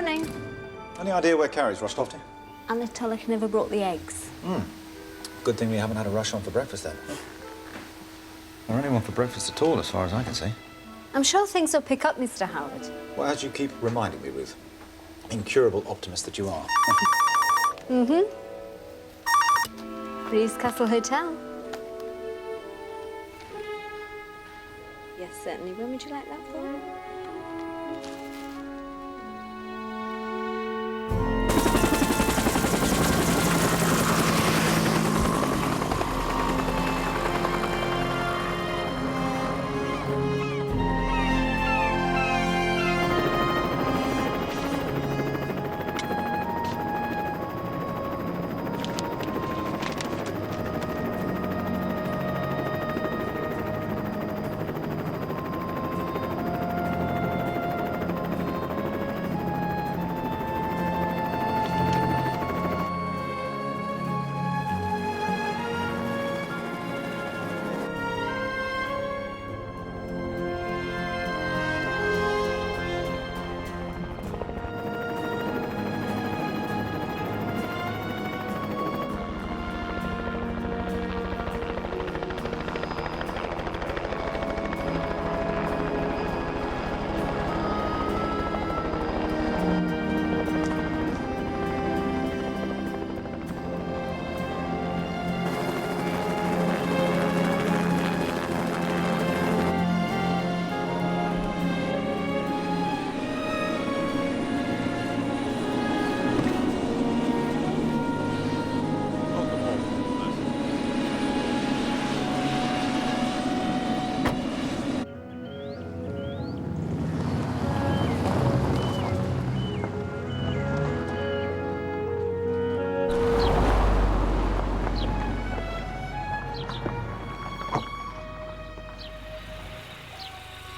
Morning. Any idea where Carrie's rushed off to? Anatolik never brought the eggs. Good thing we haven't had a rush on for breakfast then. Or anyone for breakfast at all, as far as I can see. I'm sure things will pick up, Mr. Howard. Well, as you keep reminding me, Ruth, incurable optimist that you are. Breeze Castle Hotel. Yes, certainly. When would you like that for?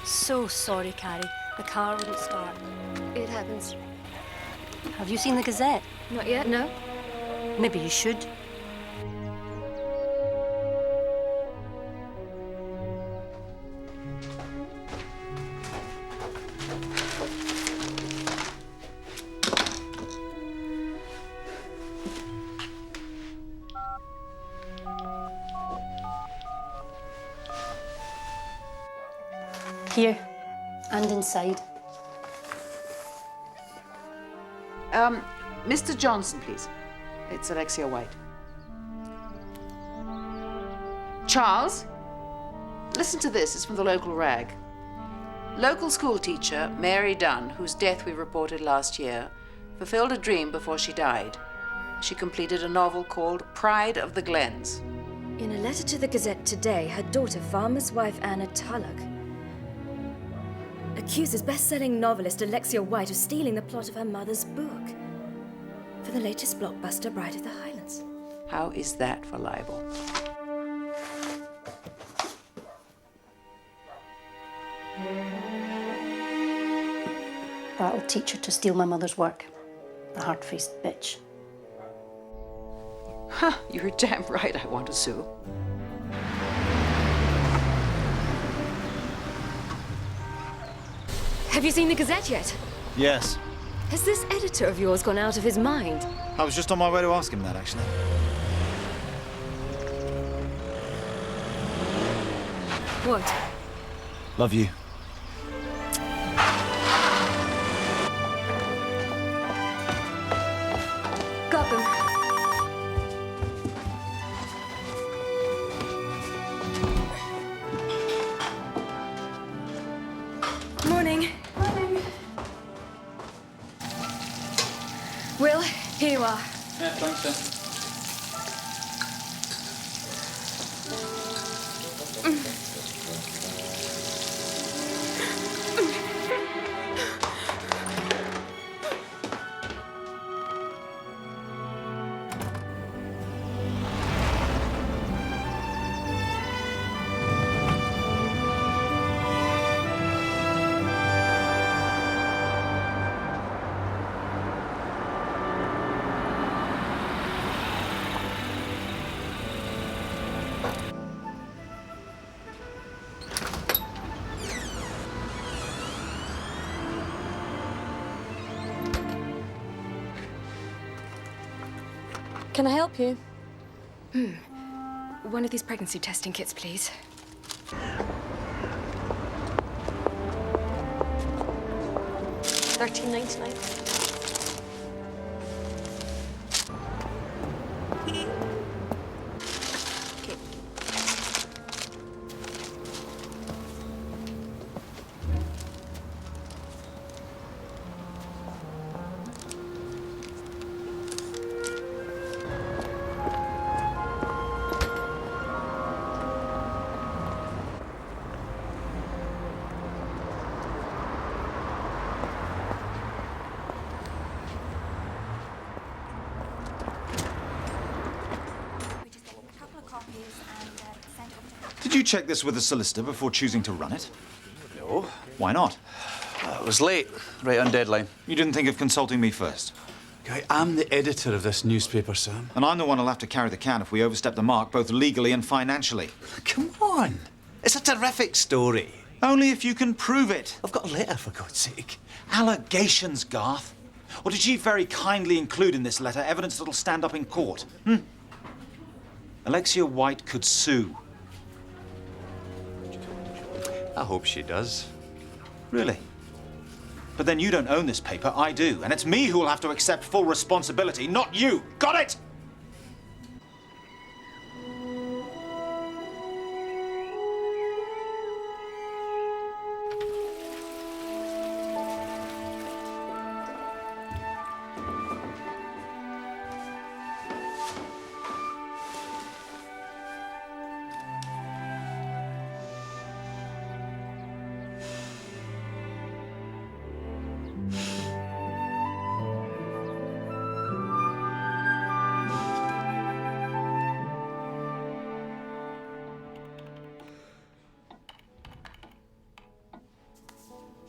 So sorry, Carrie. The car wouldn't start. It happens. Have you seen the Gazette? Not yet, no. Maybe you should. Here, and inside. Mr. Johnson, please. It's Alexia White. Charles, listen to this. It's from the local rag. Local school teacher Mary Dunn, whose death we reported last year, fulfilled a dream before she died. She completed a novel called Pride of the Glens. In a letter to the Gazette today, her daughter, farmer's wife Anna Tulloch, accuses best-selling novelist Alexia White of stealing the plot of her mother's book for the latest blockbuster, Bride of the Highlands. How is that for libel? That'll teach her to steal my mother's work. The hard-faced bitch. Huh, you're damn right I want to sue. Have you seen the Gazette yet? Yes. Has this editor of yours gone out of his mind? I was just on my way to ask him that, actually. What? Love you. Got them. Morning. Morning. Will, here you are. Yeah, thanks, sir. Can I help you? One of these pregnancy testing kits, please. $13.99. Okay. Did you check this with a solicitor before choosing to run it? No. Why not? It was late, right on deadline. You didn't think of consulting me first. Guy, I'm the editor of this newspaper, Sam. And I'm the one who'll have to carry the can if we overstep the mark, both legally and financially. Come on. It's a terrific story. Only if you can prove it. I've got a letter, for God's sake. Allegations, Garth. Or did she very kindly include in this letter evidence that'll stand up in court? Alexia White could sue. I hope she does. Really? But then you don't own this paper, I do. And it's me who will have to accept full responsibility, not you. Got it?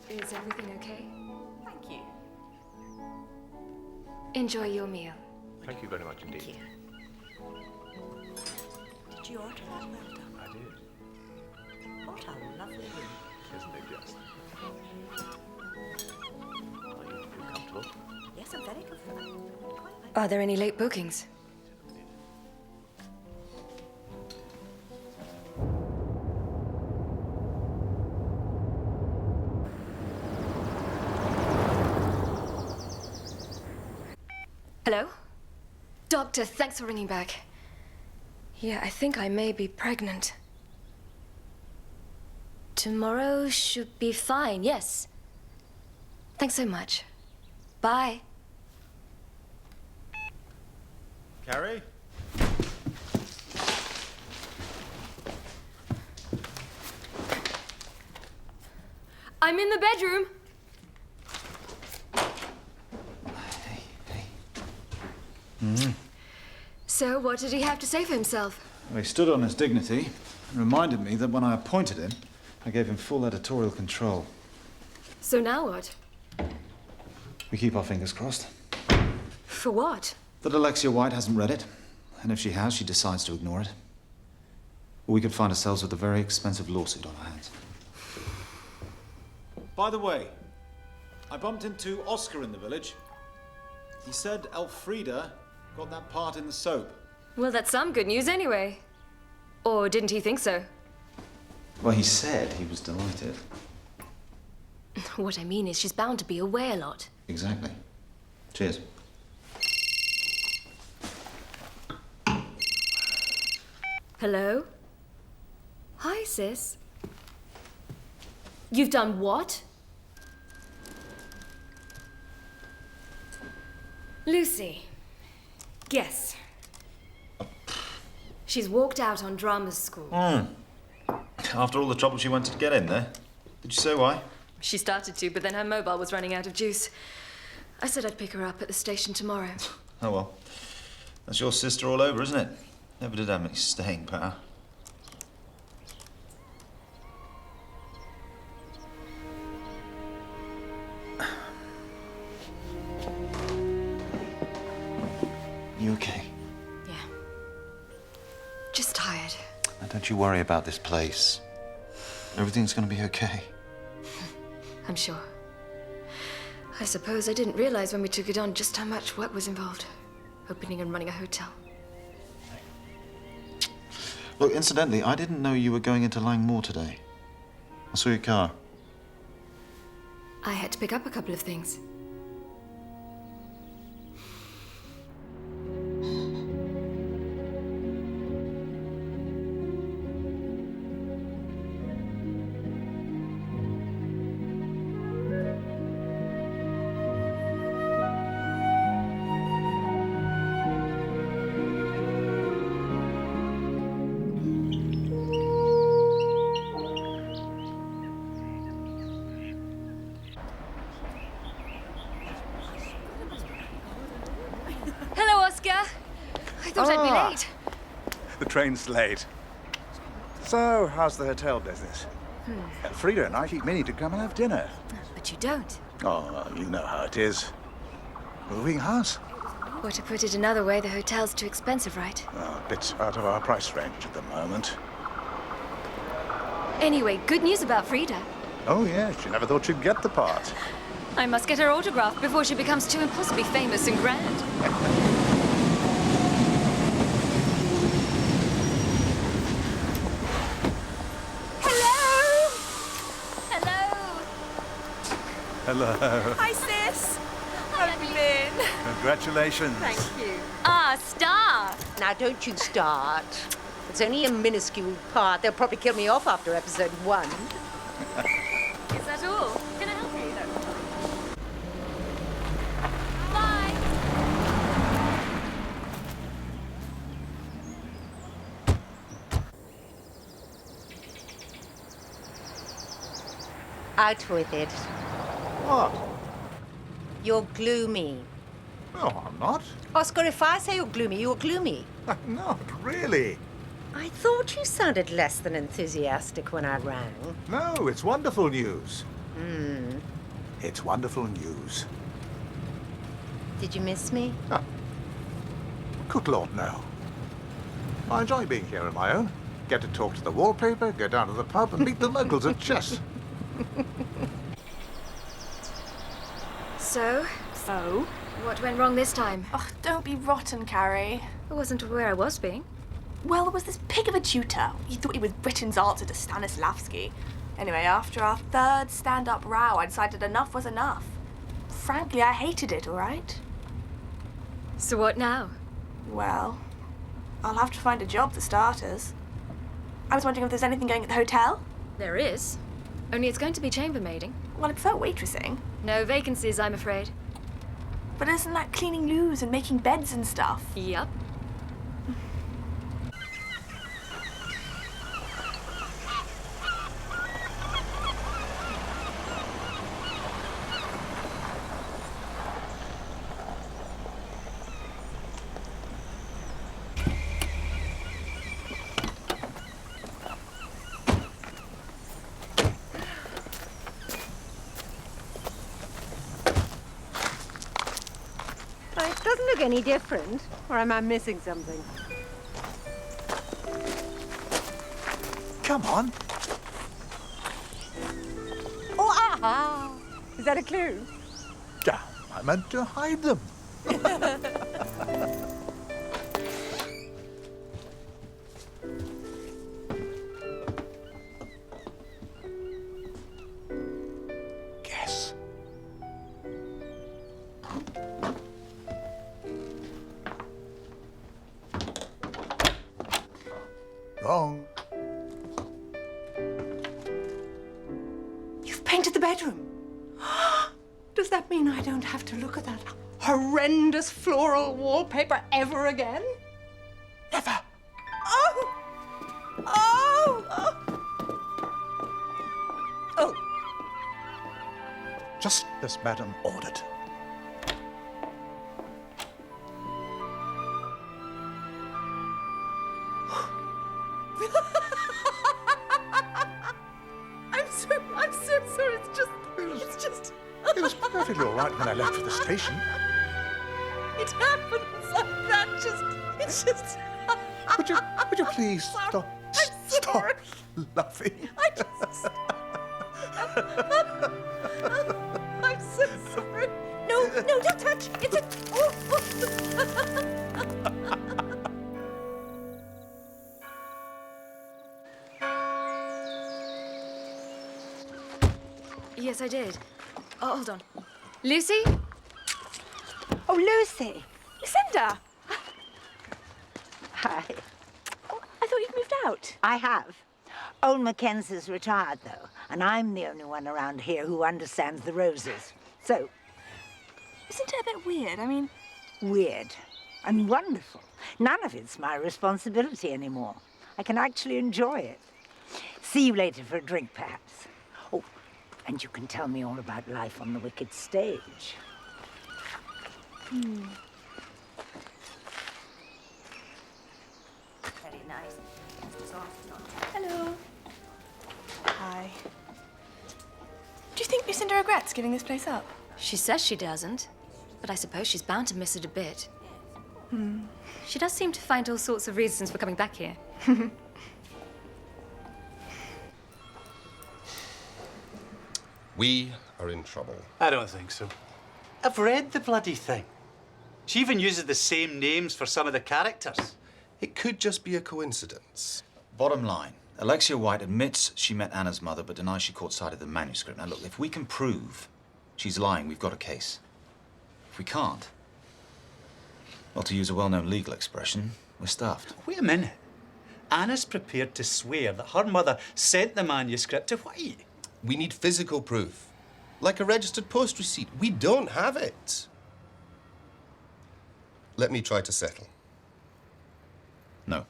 Is everything okay? Thank you. Enjoy your meal. Thank you very much indeed. Thank you. Did you order that? Well done. I did. What a lovely room. Isn't it just? Are you feel comfortable? Yes, I'm very comfortable. Quite like Are there any late bookings? Hello? Doctor, thanks for ringing back. Yeah, I think I may be pregnant. Tomorrow should be fine, yes. Thanks so much. Bye. Carrie? I'm in the bedroom. So, what did he have to say for himself? Well, he stood on his dignity and reminded me that when I appointed him, I gave him full editorial control. So now what? We keep our fingers crossed. For what? That Alexia White hasn't read it, and if she has, she decides to ignore it. Or we could find ourselves with a very expensive lawsuit on our hands. By the way, I bumped into Oscar in the village. He said Elfrida got that part in the soap. Well, that's some good news anyway. Or didn't he think so? Well, he said he was delighted. What I mean is she's bound to be away a lot. Exactly. Cheers. Hello? Hi, sis. You've done what? Lucy. Guess. She's walked out on drama school. After all the trouble she went to get in there. Did you say why? She started to, but then her mobile was running out of juice. I said I'd pick her up at the station tomorrow. Oh well. That's your sister all over, isn't it? Never did have any staying power. You okay? Yeah. Just tired. Now, don't you worry about this place. Everything's gonna be okay. I'm sure. I suppose I didn't realize when we took it on just how much work was involved. opening and running a hotel. Look, incidentally, I didn't know you were going into Langmoor today. I saw your car. I had to pick up a couple of things. Hello, Oscar. I thought I'd be late. The train's late. So, how's the hotel business? Frida and I keep meaning to come and have dinner. But you don't. Oh, you know how it is. Moving house? Or to put it another way, the hotel's too expensive, right? A bit out of our price range at the moment. Anyway, good news about Frida. Oh, yeah, she never thought she'd get the part. I must get her autograph before she becomes too impossibly famous and grand. Hello! Hello! Hello. Hi, sis. I'm Lynn. Congratulations. Thank you. Ah, Star! Now, don't you start. It's only a minuscule part. They'll probably kill me off after episode 1. Is that all? Can I help you? Bye! Out with it. What? You're gloomy. No, I'm not. Oscar, if I say you're gloomy. I'm not, really. I thought you sounded less than enthusiastic when I rang. No, it's wonderful news. It's wonderful news. Did you miss me? Good Lord, no. I enjoy being here on my own. Get to talk to the wallpaper, go down to the pub and meet the locals at chess. So, what went wrong this time? Oh, don't be rotten, Carrie. I wasn't aware I was being. Well, there was this pig of a tutor. He thought he was Britain's answer to Stanislavski. Anyway, after our third stand-up row, I decided enough was enough. Frankly, I hated it, all right? So what now? Well, I'll have to find a job for starters. I was wondering if there's anything going at the hotel? There is. Only it's going to be chambermaiding. Well, I prefer waitressing. No vacancies, I'm afraid. But isn't that cleaning loos and making beds and stuff? Yup. It doesn't look any different. Or am I missing something? Come on. Oh, aha! Is that a clue? Damn, I meant to hide them. Guess. Wrong. You've painted the bedroom. Does that mean I don't have to look at that horrendous floral wallpaper ever again? Never. Oh! Oh! Oh! Oh! Just as Madam ordered. I'm so sorry. It's just. It was perfectly all right when I left for the station. It happens like that. It's just. Would you please stop? Stop laughing. I'm so sorry. No, don't touch. It's a. Oh. Yes, I did. Oh, hold on. Lucy? Oh, Lucy. Lucinda! Hi. Oh, I thought you'd moved out. I have. Old Mackenzie's retired, though, and I'm the only one around here who understands the roses. So, Isn't it a bit weird? I mean, weird and wonderful. None of it's my responsibility anymore. I can actually enjoy it. See you later for a drink, perhaps. Oh, and you can tell me all about life on the Wicked stage. Very nice. hello. Hi. Do you think Lucinda regrets giving this place up? She says she doesn't, but I suppose she's bound to miss it a bit. She does seem to find all sorts of reasons for coming back here. We are in trouble. I don't think so. I've read the bloody thing. She even uses the same names for some of the characters. It could just be a coincidence. Bottom line, Alexia White admits she met Anna's mother, but denies she caught sight of the manuscript. Now look, if we can prove she's lying, we've got a case. If we can't, well, to use a well-known legal expression, we're stuffed. Wait a minute. Anna's prepared to swear that her mother sent the manuscript to White. We need physical proof. Like a registered post receipt. We don't have it. Let me try to settle. No.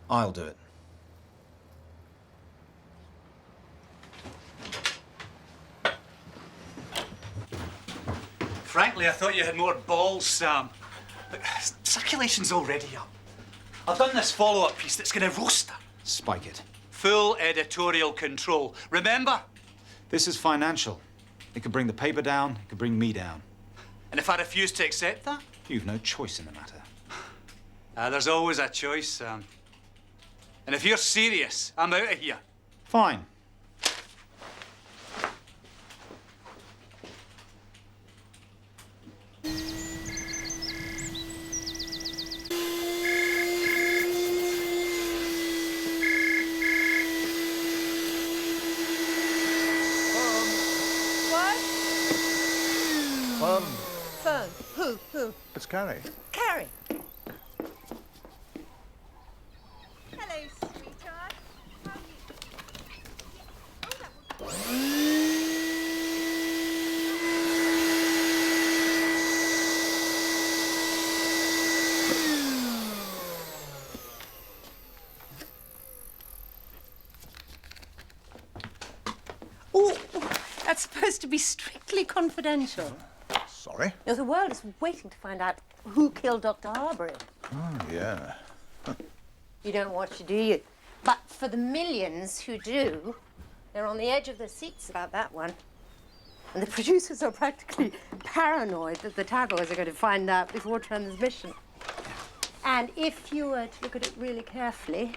I'll do it. Frankly, I thought you had more balls, Sam. Look, circulation's already up. I've done this follow-up piece that's going to roast her. Spike it. Full editorial control. Remember? This is financial. It could bring the paper down, it could bring me down. And if I refuse to accept that? You've no choice in the matter. There's always a choice, Sam. And if you're serious, I'm out of here. Fine. Phone. Who? It's Carrie. Carrie. Hello, sweetheart. Oh, that's supposed to be strictly confidential. Sorry? You know, the world is waiting to find out who killed Dr. Harbury. Oh, yeah. You don't watch, do you? But for the millions who do, they're on the edge of their seats about that one. And the producers are practically paranoid that the taggoers are going to find out before transmission. And if you were to look at it really carefully,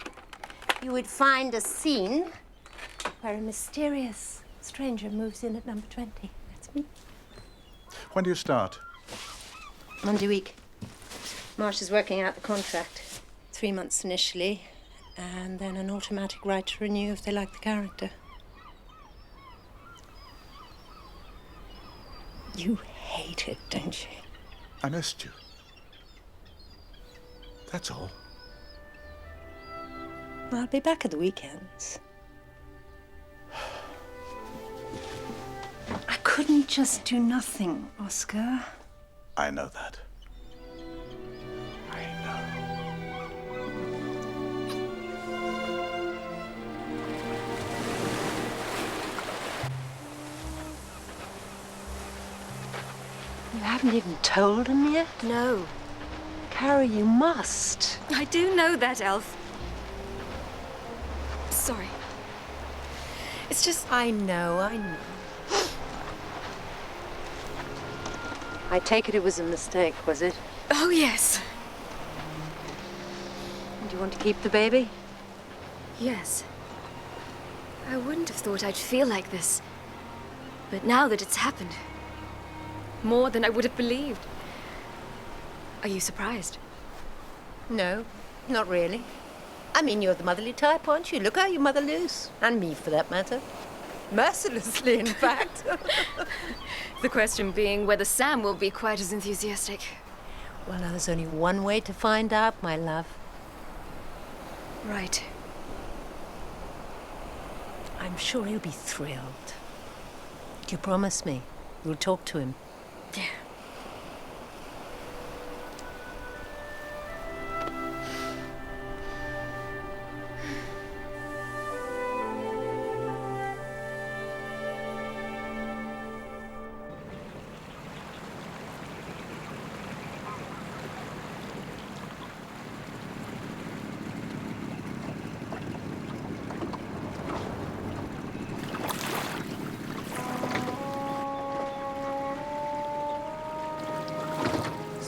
you would find a scene where a mysterious stranger moves in at number 20. That's me. When do you start? Monday week. Marsh is working out the contract. 3 months initially, and then an automatic right to renew if they like the character. You hate it, don't you? I missed you. That's all. I'll be back at the weekends. I couldn't just do nothing, Oscar. I know that. I know. You haven't even told him yet? No. Carrie, you must. I do know that, Elf. Sorry. It's just... I know. I take it was a mistake, was it? Oh, yes. Do you want to keep the baby? Yes. I wouldn't have thought I'd feel like this. But now that it's happened, more than I would have believed. Are you surprised? No, not really. I mean, you're the motherly type, aren't you? Look how you mother loose. And me, for that matter. Mercilessly, in fact. The question being whether Sam will be quite as enthusiastic. Well, now, there's only one way to find out, my love. Right. I'm sure he'll be thrilled. Do you promise me you'll talk to him? Yeah.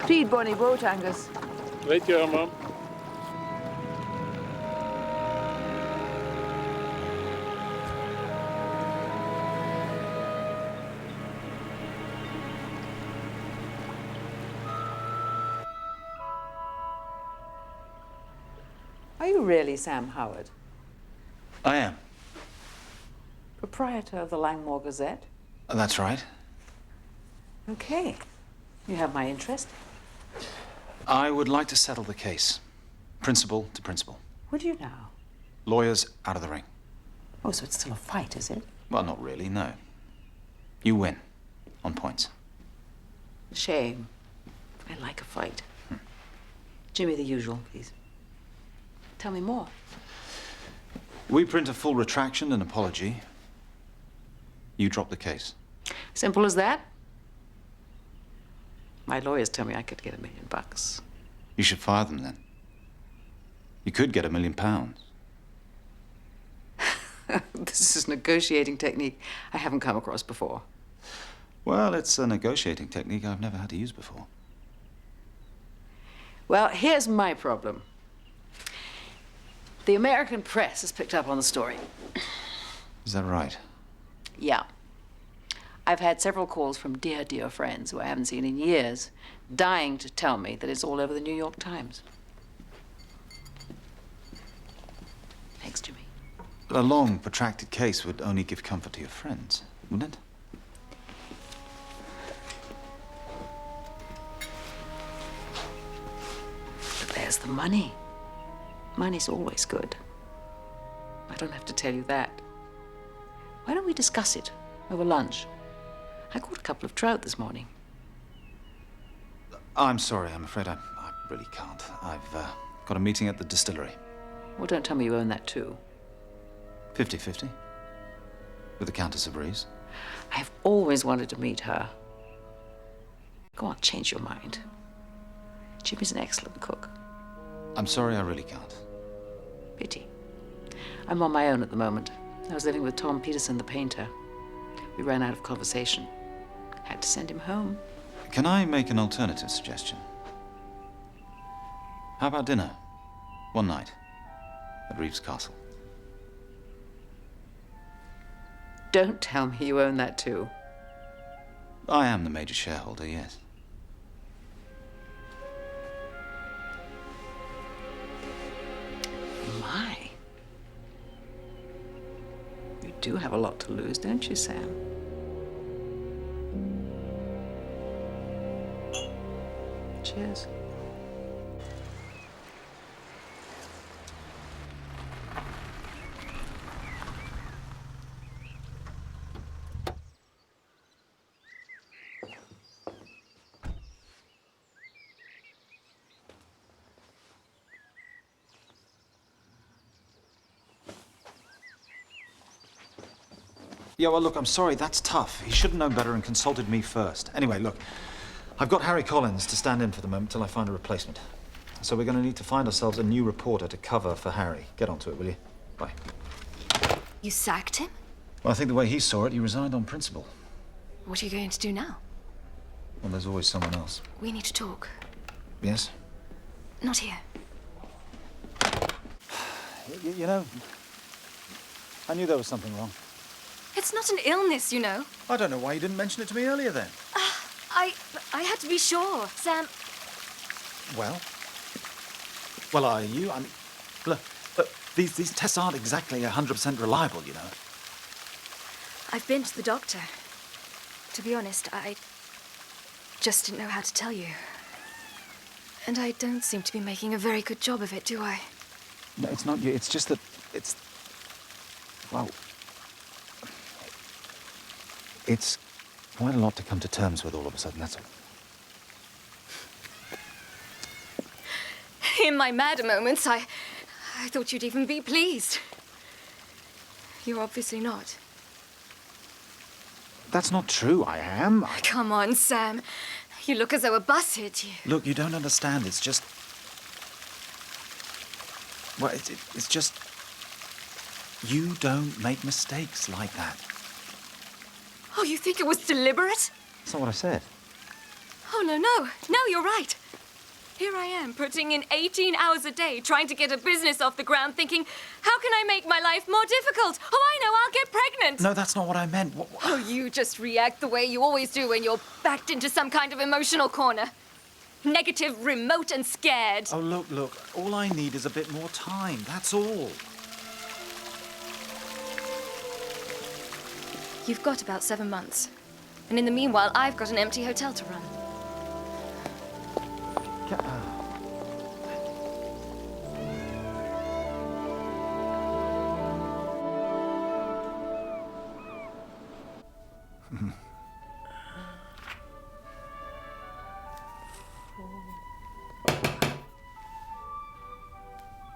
Speed Bonnie boat, Angus. Right here, Mum. Are you really Sam Howard, I am. proprietor of the Langmore Gazette? That's right. Okay. You have my interest. I would like to settle the case. Principal to principal. Would you now? Lawyers out of the ring. Oh, so it's still a fight, is it? Well, not really, no. You win. On points. Shame. I like a fight. Jimmy, the usual, please. Tell me more. We print a full retraction and apology. You drop the case. Simple as that? My lawyers tell me I could get $1 million. You should fire them then. You could get £1 million. This is a negotiating technique I haven't come across before. Well, it's a negotiating technique I've never had to use before. Well, here's my problem. The American press has picked up on the story. Is that right? Yeah. I've had several calls from dear, dear friends who I haven't seen in years, dying to tell me that it's all over the New York Times. Thanks, Jimmy. A long, protracted case would only give comfort to your friends, wouldn't it? But there's the money. Money's always good. I don't have to tell you that. Why don't we discuss it over lunch? I caught a couple of trout this morning. I'm sorry, I'm afraid I really can't. I've got a meeting at the distillery. Well, don't tell me you own that too. 50-50. With the Countess of Breeze. I've always wanted to meet her. Go on, change your mind. Jimmy's an excellent cook. I'm sorry, I really can't. Pity. I'm on my own at the moment. I was living with Tom Peterson, the painter. We ran out of conversation. Had to send him home. Can I make an alternative suggestion? How about dinner? One night. At Reeves Castle. Don't tell me you own that too. I am the major shareholder, yes. My. You do have a lot to lose, don't you, Sam? Cheers. Yeah, well, look, I'm sorry, that's tough. He should have known better and consulted me first. Anyway, look, I've got Harry Collins to stand in for the moment till I find a replacement. So we're going to need to find ourselves a new reporter to cover for Harry. Get onto it, will you? Bye. You sacked him? Well, I think the way he saw it, he resigned on principle. What are you going to do now? Well, there's always someone else. We need to talk. Yes? Not here. You know, I knew there was something wrong. It's not an illness, you know. I don't know why you didn't mention it to me earlier then. I had to be sure. Sam, Well? Well, are you? I mean, look, These tests aren't exactly 100% reliable, you know. I've been to the doctor. To be honest, I just didn't know how to tell you. And I don't seem to be making a very good job of it, do I? No, it's not you. It's just that it's... Well... It's quite a lot to come to terms with all of a sudden, that's all. In my mad moments, I thought you'd even be pleased. You're obviously not. That's not true. I am. Come on, Sam. You look as though a bus hit you. Look, you don't understand. It's just... Well, it's just... You don't make mistakes like that. Oh, you think it was deliberate? That's not what I said. Oh, no, you're right. Here I am, putting in 18 hours a day, trying to get a business off the ground, thinking, how can I make my life more difficult? Oh, I know, I'll get pregnant. No, that's not what I meant. Oh, you just react the way you always do when you're backed into some kind of emotional corner. Negative, remote, and scared. Oh, look, all I need is a bit more time, that's all. You've got about 7 months. And in the meanwhile, I've got an empty hotel to run.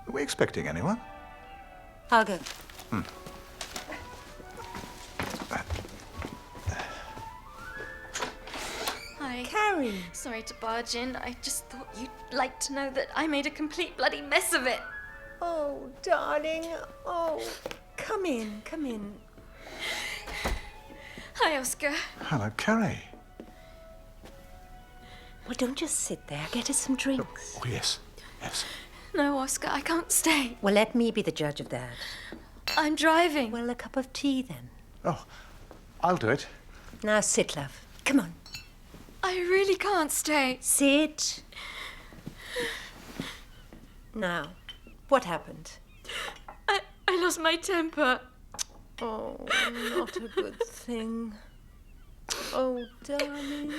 Are we expecting anyone? I'll go. Hi. Carrie. Sorry to barge in. I just thought you'd like to know that I made a complete bloody mess of it. Oh, darling. Oh, come in, come in. Hi, Oscar. Hello, Carrie. Well, don't just sit there. Get us some drinks. Oh, yes. Yes. No, Oscar, I can't stay. Well, let me be the judge of that. I'm driving. Well, a cup of tea then. Oh, I'll do it. Now sit, love. Come on. I really can't stay. Sit. Now, what happened? I lost my temper. Oh, not a good thing. Oh, darling.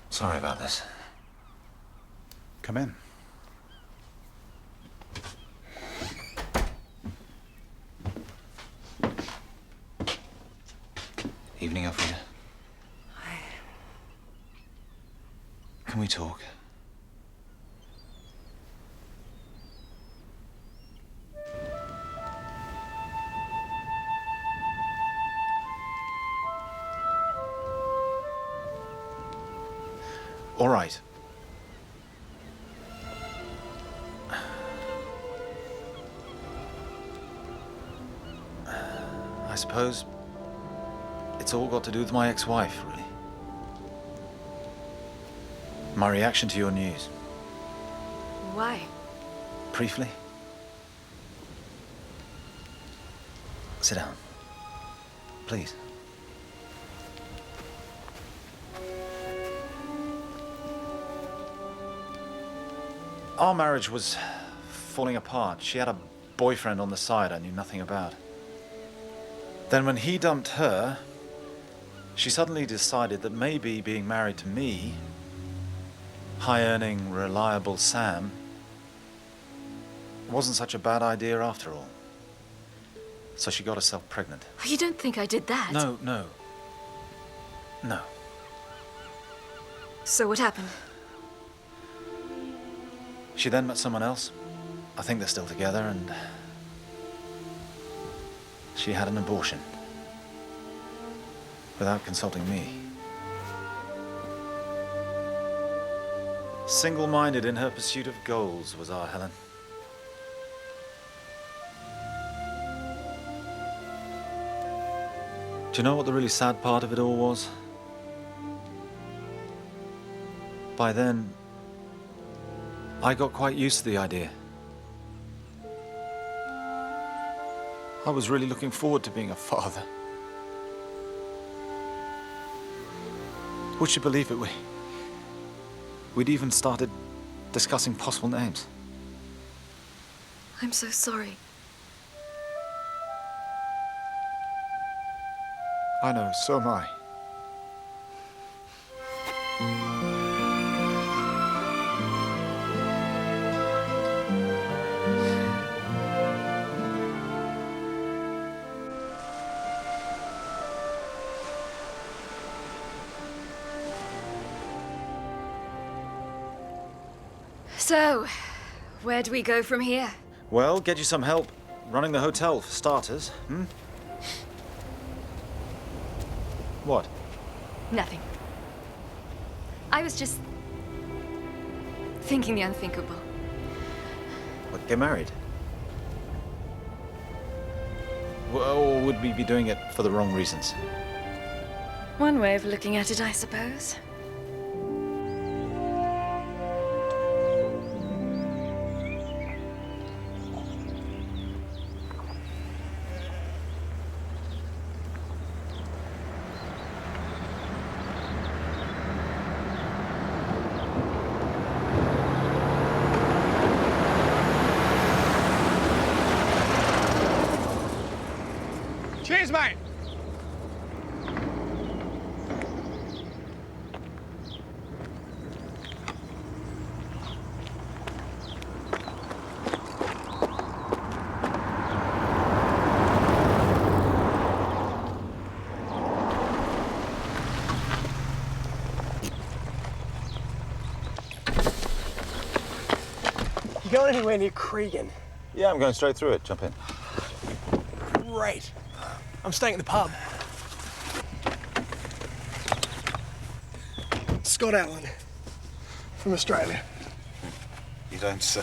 Sorry about this. Come in. Evening, Elfrida. Can we talk? All right. I suppose it's all got to do with my ex-wife, really. My reaction to your news. Why? Briefly. Sit down. Please. Our marriage was falling apart. She had a boyfriend on the side I knew nothing about. Then when he dumped her, she suddenly decided that maybe being married to me, high-earning, reliable Sam, wasn't such a bad idea after all. So she got herself pregnant. You don't think I did that? No. So what happened? She then met someone else. I think they're still together, and she had an abortion. Without consulting me. Single-minded in her pursuit of goals was our Helen. Do you know what the really sad part of it all was? By then, I got quite used to the idea. I was really looking forward to being a father. Would you believe it? We'd even started discussing possible names. I'm so sorry. I know, so am I. So, where do we go from here? Well, get you some help running the hotel, for starters. What? Nothing. I was just thinking the unthinkable. What, get married? Or would we be doing it for the wrong reasons? One way of looking at it, I suppose. Cheers, mate! You going anywhere near Cregan? Yeah, I'm going straight through it. Jump in. Great. I'm staying at the pub. Scott Allen, from Australia. You don't say.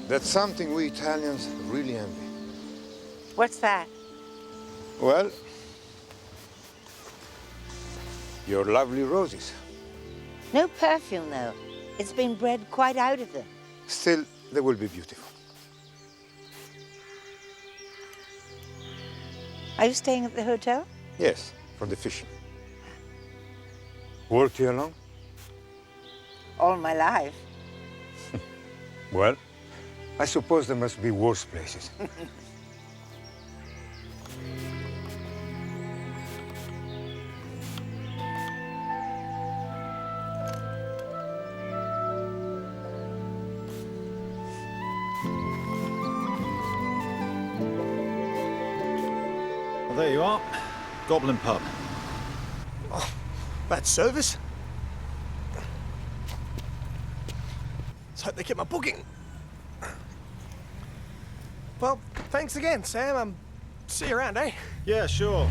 That's something we Italians really envy. What's that? Well, your lovely roses. No perfume, though. It's been bred quite out of them. Still, they will be beautiful. Are you staying at the hotel? Yes, from the fishing. Worked here long? All my life. Well, I suppose there must be worse places. Well, there you are. Goblin Pub. Oh, bad service. Let's hope they kept my booking. Well, thanks again, Sam. See you around, eh? Yeah, sure.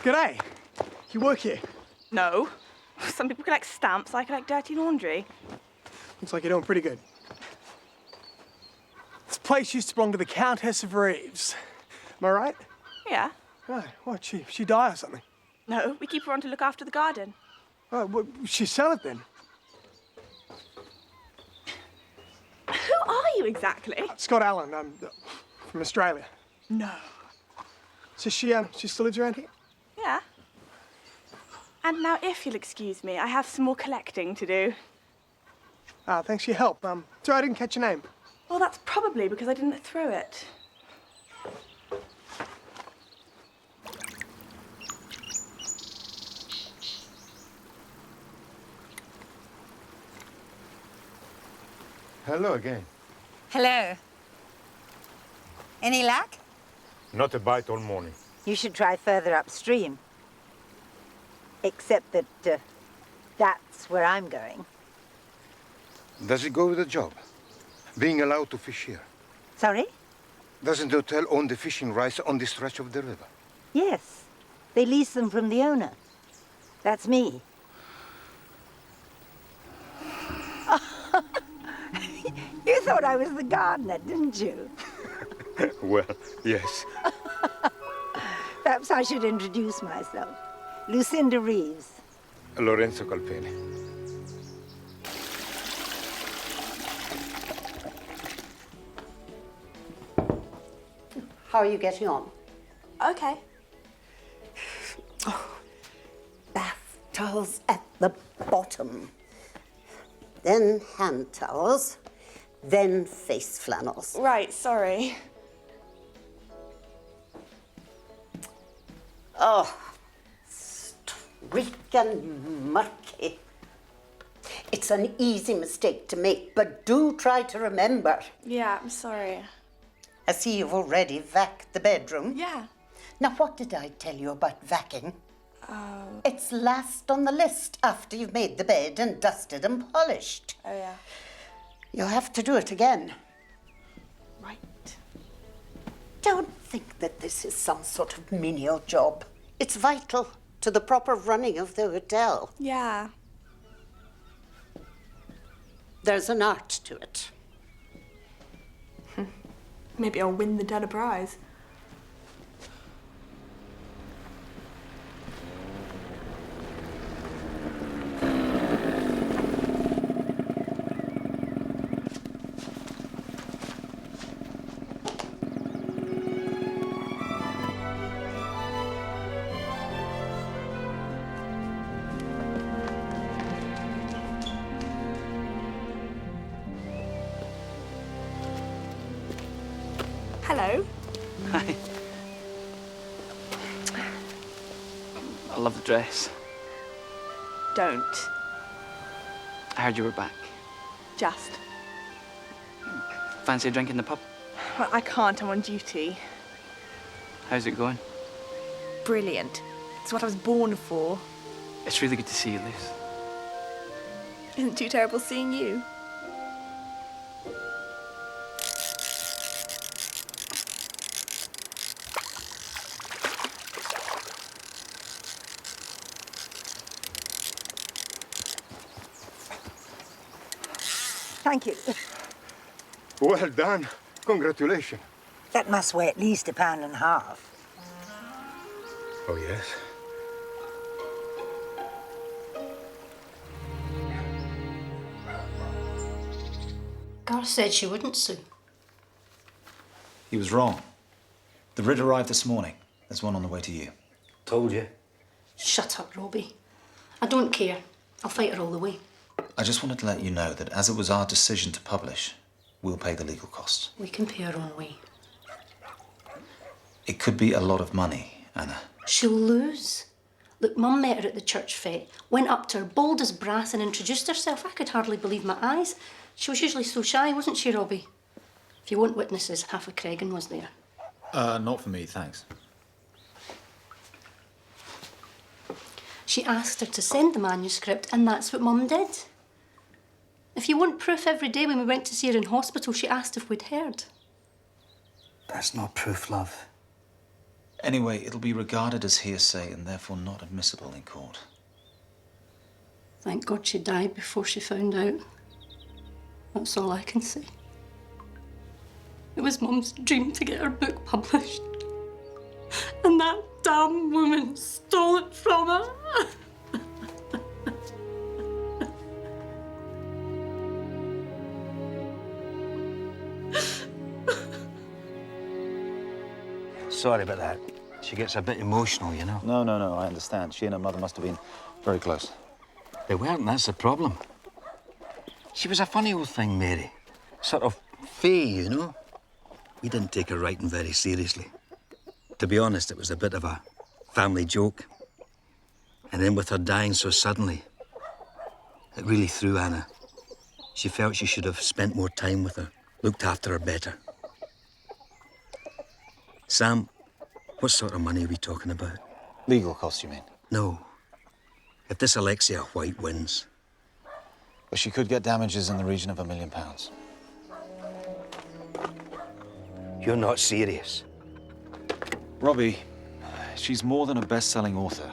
G'day. You work here? No. Some people collect stamps, I collect dirty laundry. Looks like you're doing pretty good. This place used to belong to the Countess of Reeves. Am I right? Yeah. Right. What, she die or something? No, we keep her on to look after the garden. Oh, well, she's sell it then. Who are you exactly? Scott Allen. I'm from Australia. No. So she still lives around here? Yeah. And now, if you'll excuse me, I have some more collecting to do. Ah, thanks for your help. Sorry I didn't catch your name. Well, that's probably because I didn't throw it. Hello again. Hello. Any luck? Not a bite all morning. You should try further upstream. Except that that's where I'm going. Does it go with the job? Being allowed to fish here? Sorry? Doesn't the hotel own the fishing rights on this stretch of the river? Yes. They lease them from the owner. That's me. You thought I was the gardener, didn't you? Well, yes. Perhaps I should introduce myself. Lucinda Reeves. Lorenzo Calpeni. How are you getting on? Okay. Bath towels at the bottom. Then hand towels. Then face flannels. Right, sorry. Oh, streaking murky. It's an easy mistake to make, but do try to remember. Yeah, I'm sorry. I see you've already vacked the bedroom. Yeah. Now, what did I tell you about vacuuming? It's last on the list after you've made the bed and dusted and polished. Oh, yeah. You'll have to do it again. Right. Don't think that this is some sort of menial job. It's vital to the proper running of the hotel. Yeah. There's an art to it. Maybe I'll win the Della Prize. Hello. Hi. I love the dress. Don't. I heard you were back. Just. Fancy a drink in the pub? Well, I can't. I'm on duty. How's it going? Brilliant. It's what I was born for. It's really good to see you, Liz. Isn't too terrible seeing you. Thank you. Well done. Congratulations. That must weigh at least £1.5 pounds. Oh, yes? Garth said she wouldn't sue. He was wrong. The writ arrived this morning. There's one on the way to you. Told you. Shut up, Robbie. I don't care. I'll fight her all the way. I just wanted to let you know that as it was our decision to publish, we'll pay the legal costs. We can pay our own way. It could be a lot of money, Anna. She'll lose. Look, Mum met her at the church fete, went up to her, bold as brass, and introduced herself. I could hardly believe my eyes. She was usually so shy, wasn't she, Robbie? If you want witnesses, half of Cregan was there. Not for me, thanks. She asked her to send the manuscript, and that's what Mum did. If you want proof, every day when we went to see her in hospital, she asked if we'd heard. That's not proof, love. Anyway, it'll be regarded as hearsay and therefore not admissible in court. Thank God she died before she found out. That's all I can say. It was Mum's dream to get her book published. And that damn woman stole it from sorry about that. She gets a bit emotional, you know. No, I understand. She and her mother must have been very close. They weren't, that's the problem. She was a funny old thing, Mary. Sort of fey, you know. We didn't take her writing very seriously. To be honest, it was a bit of a family joke. And then with her dying so suddenly, it really threw Anna. She felt she should have spent more time with her, looked after her better. Sam, what sort of money are we talking about? Legal costs, you mean? No. If this Alexia White wins... But she could get damages in the region of £1 million. You're not serious. Robbie, she's more than a best-selling author.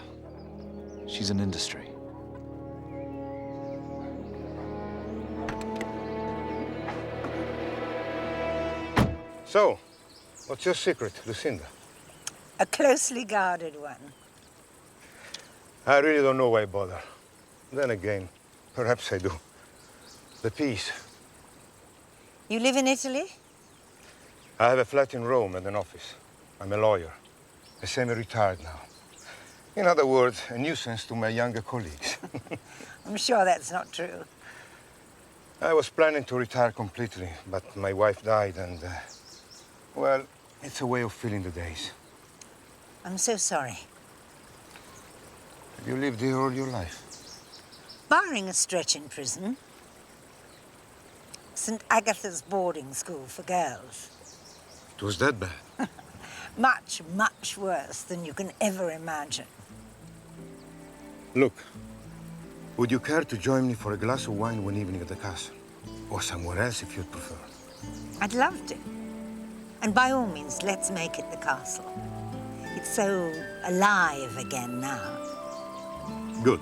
She's an industry. So, what's your secret, Lucinda? A closely guarded one. I really don't know why bother. Then again, perhaps I do. The peace. You live in Italy? I have a flat in Rome and an office. I'm a lawyer. I'm semi-retired now. In other words, a nuisance to my younger colleagues. I'm sure that's not true. I was planning to retire completely, but my wife died and, well, it's a way of filling the days. I'm so sorry. Have you lived here all your life? Barring a stretch in prison. St. Agatha's boarding school for girls. It was that bad? Much, much worse than you can ever imagine. Look, would you care to join me for a glass of wine one evening at the castle? Or somewhere else if you'd prefer. I'd love to. And by all means, let's make it the castle. It's so alive again now. Good.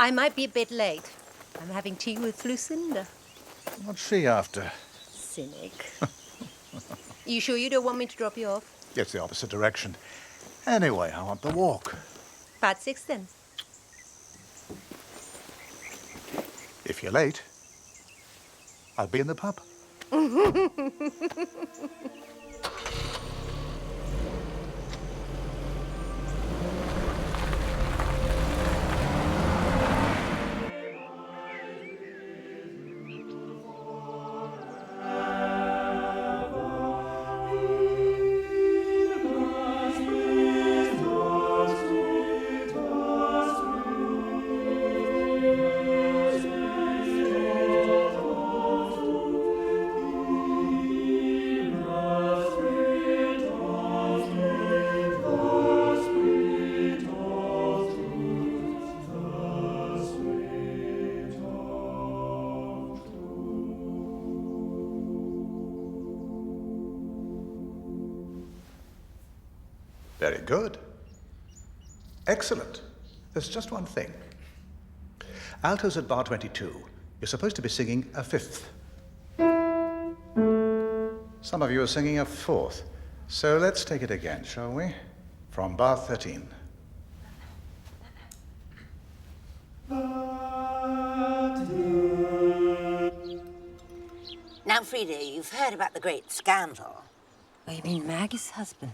I might be a bit late. I'm having tea with Lucinda. What's she after? Cynic. You sure you don't want me to drop you off? It's the opposite direction. Anyway, I want the walk. About 6 then. If you're late, I'll be in the pub. Very good. Excellent. There's just one thing. Altos at bar 22. You're supposed to be singing a fifth. Some of you are singing a fourth. So let's take it again, shall we? From bar 13. Now, Frida, you've heard about the great scandal. Oh, you mean Maggie's husband?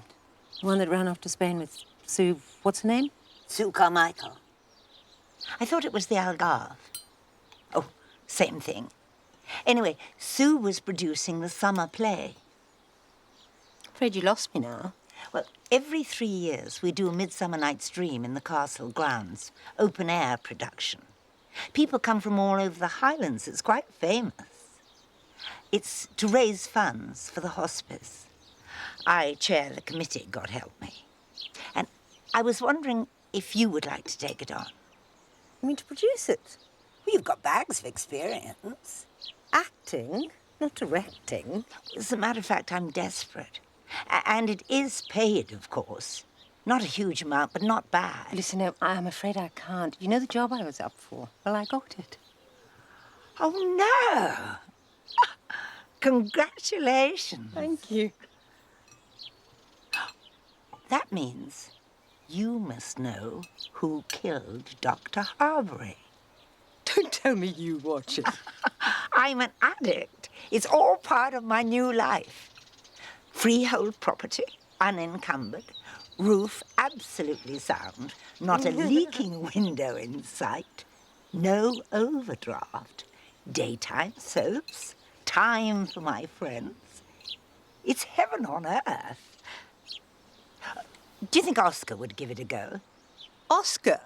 The one that ran off to Spain with Sue... what's her name? Sue Carmichael. I thought it was the Algarve. Oh, same thing. Anyway, Sue was producing the summer play. Afraid you lost me now. Well, every 3 years we do a Midsummer Night's Dream in the castle grounds. Open-air production. People come from all over the Highlands. It's quite famous. It's to raise funds for the hospice. I chair the committee, God help me. And I was wondering if you would like to take it on. You mean to produce it? Well, you've got bags of experience. Acting, not directing. As a matter of fact, I'm desperate. And it is paid, of course. Not a huge amount, but not bad. Listen, no, I'm afraid I can't. You know the job I was up for? Well, I got it. Oh, no! Congratulations. Thank you. That means you must know who killed Dr. Harbury. Don't tell me you watch it. I'm an addict. It's all part of my new life. Freehold property, unencumbered, roof absolutely sound, not a leaking window in sight, no overdraft, daytime soaps, time for my friends. It's heaven on earth. Do you think Oscar would give it a go? Oscar?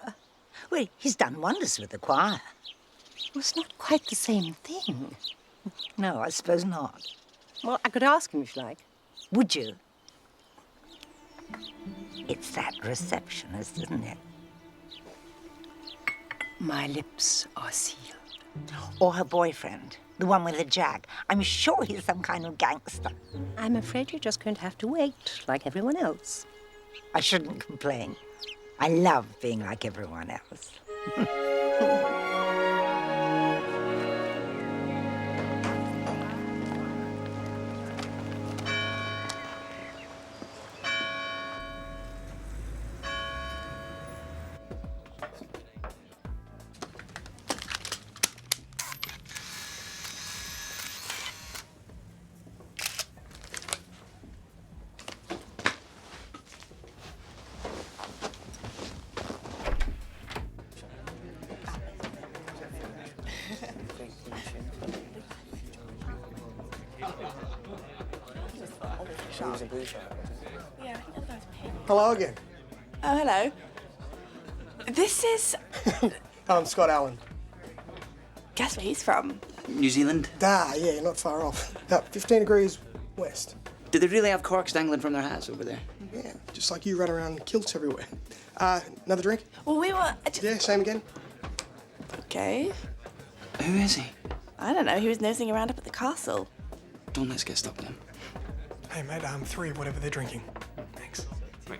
Well, he's done wonders with the choir. Well, it's not quite the same thing. No, I suppose not. Well, I could ask him if you like. Would you? It's that receptionist, isn't it? My lips are sealed. Or her boyfriend, the one with the jag. I'm sure he's some kind of gangster. I'm afraid you're just going to have to wait, like everyone else. I shouldn't complain. I love being like everyone else. Hello again. Oh, hello. This is... I'm Scott Allen. Guess where he's from? New Zealand? Yeah, you're not far off. About 15 degrees west. Do they really have corks dangling from their hats over there? Yeah, just like you run around kilts everywhere. Another drink? Well, we were... Yeah, same again. Okay. Who is he? I don't know. He was nosing around up at the castle. Don't let's get stuck with him. Hey, mate, 3 of whatever they're drinking. Thanks. Right.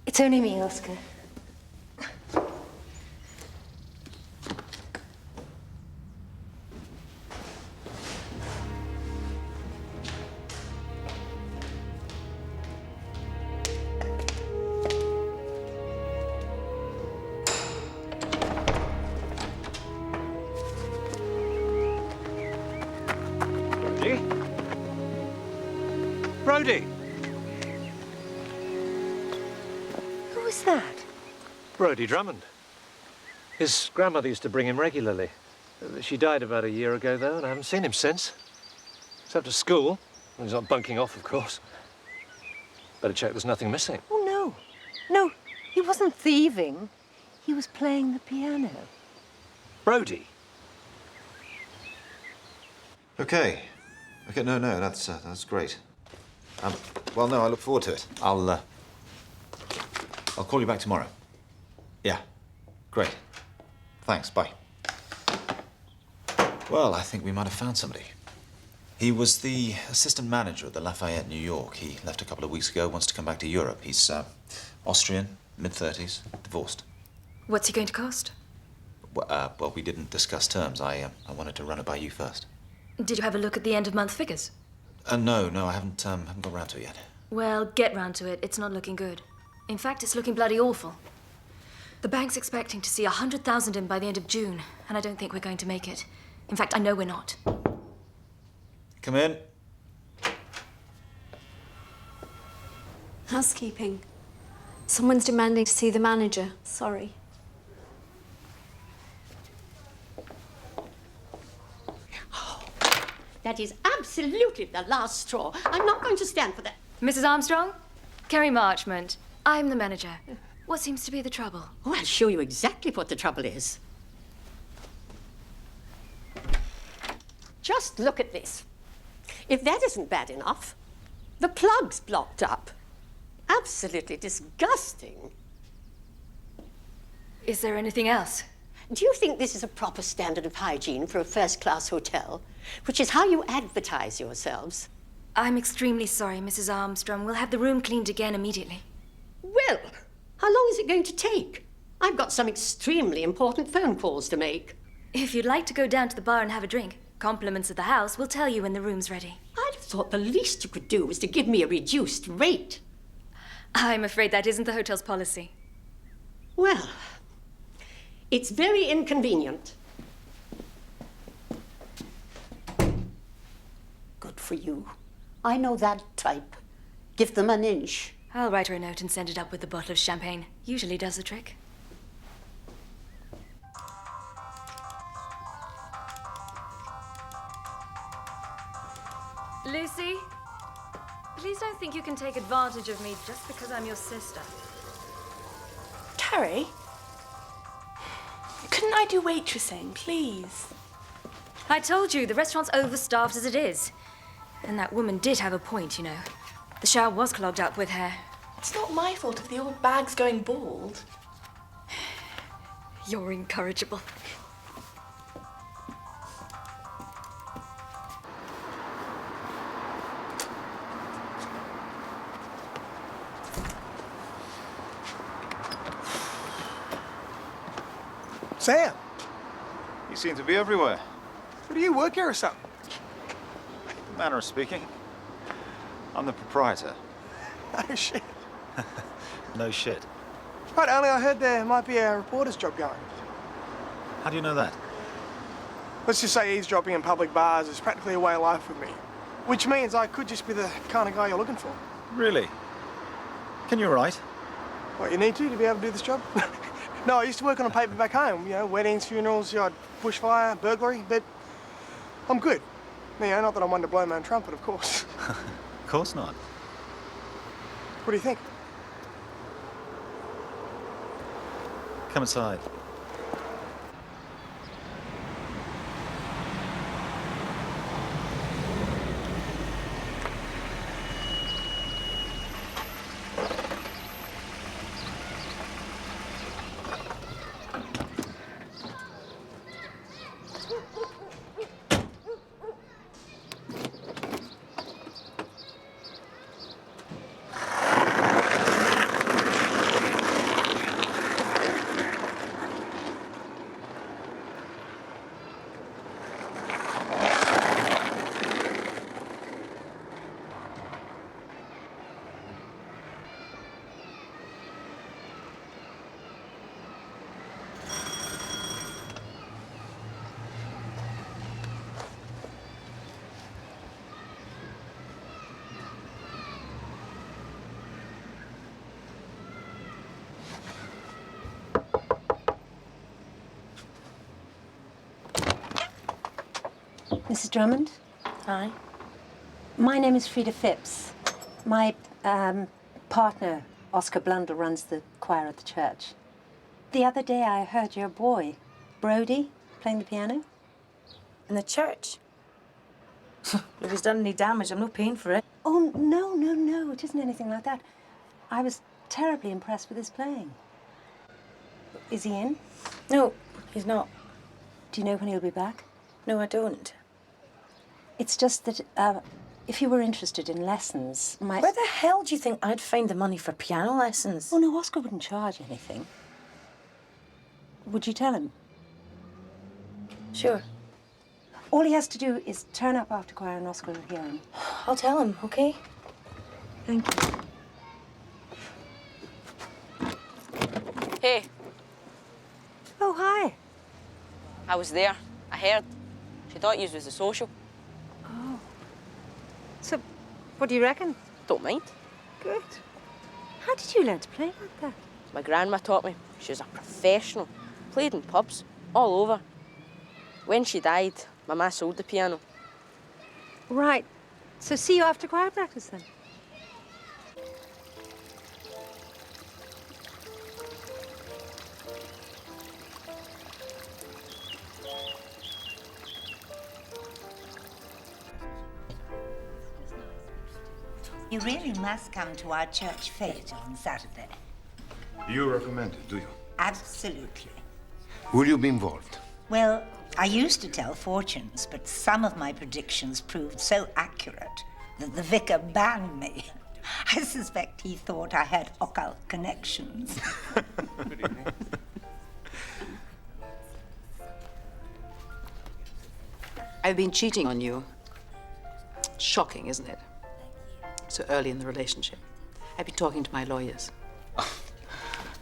It's only me, Oscar. Brody! Who was that? Brody Drummond. His grandmother used to bring him regularly. She died about a year ago, though, and I haven't seen him since. He's up to school. He's not bunking off, of course. Better check there's nothing missing. Oh, no. No, he wasn't thieving. He was playing the piano. Brody? Okay. Okay, no, that's great. Well, no, I look forward to it. I'll call you back tomorrow. Yeah, great. Thanks, bye. Well, I think we might have found somebody. He was the assistant manager at the Lafayette, New York. He left a couple of weeks ago, wants to come back to Europe. He's Austrian, mid-30s, divorced. What's he going to cost? Well, we didn't discuss terms. I wanted to run it by you first. Did you have a look at the end-of-month figures? No, I haven't got round to it yet. Well, get round to it. It's not looking good. In fact, it's looking bloody awful. The bank's expecting to see 100,000 in by the end of June, and I don't think we're going to make it. In fact, I know we're not. Come in. Housekeeping. Someone's demanding to see the manager. Sorry. That is absolutely the last straw. I'm not going to stand for that. Mrs. Armstrong? Kerry Marchmont. I'm the manager. What seems to be the trouble? Oh, I'll show you exactly what the trouble is. Just look at this. If that isn't bad enough, the plug's blocked up. Absolutely disgusting. Is there anything else? Do you think this is a proper standard of hygiene for a first-class hotel, which is how you advertise yourselves? I'm extremely sorry, Mrs. Armstrong. We'll have the room cleaned again immediately. Well, how long is it going to take? I've got some extremely important phone calls to make. If you'd like to go down to the bar and have a drink, compliments of the house will tell you when the room's ready. I'd have thought the least you could do was to give me a reduced rate. I'm afraid that isn't the hotel's policy. Well, it's very inconvenient. Good for you. I know that type. Give them an inch. I'll write her a note and send it up with a bottle of champagne. Usually does the trick. Lucy, please don't think you can take advantage of me just because I'm your sister. Carrie? Couldn't I do waitressing, please? I told you, the restaurant's overstaffed as it is. And that woman did have a point, you know. The shower was clogged up with hair. It's not my fault if the old bag's going bald. You're incorrigible. Sam, You seem to be everywhere. what do you work here or something? Manner of speaking. I'm the proprietor. Oh, shit. No shit. Right, only I heard there might be a reporter's job going. How do you know that? Let's just say eavesdropping in public bars is practically a way of life with me. Which means I could just be the kind of guy you're looking for. Really? Can you write? What, you need to be able to do this job? No, I used to work on a paper back home. You know, weddings, funerals, bushfire, burglary, but I'm good. You know, not that I'm one to blow my own trumpet, of course. Of course not. What do you think? Come inside. Mrs. Drummond? Hi. My name is Frida Phipps. My partner, Oscar Blundell, runs the choir at the church. The other day I heard your boy, Brody, playing the piano. In the church? If he's done any damage, I'm not paying for it. Oh, no, it isn't anything like that. I was terribly impressed with his playing. Is he in? No, he's not. Do you know when he'll be back? No, I don't. It's just that if you were interested in lessons, Where the hell do you think I'd find the money for piano lessons? Oh, no, Oscar wouldn't charge anything. Would you tell him? Sure. All he has to do is turn up after choir and Oscar will hear him. I'll tell him, okay? Thank you. Hey, Oh, hi. I was there. I heard. She thought you was the social. Oh. So, what do you reckon? Don't mind. Good. How did you learn to play like that? My grandma taught me. She was a professional. Played in pubs all over. When she died, my ma sold the piano. Right. So see you after choir practice then. You really must come to our church fete on Saturday. You recommend it, do you? Absolutely. Will you be involved? Well, I used to tell fortunes, but some of my predictions proved so accurate that the vicar banned me. I suspect he thought I had occult connections. I've been cheating on you. Shocking, isn't it? So early in the relationship. I've been talking to my lawyers.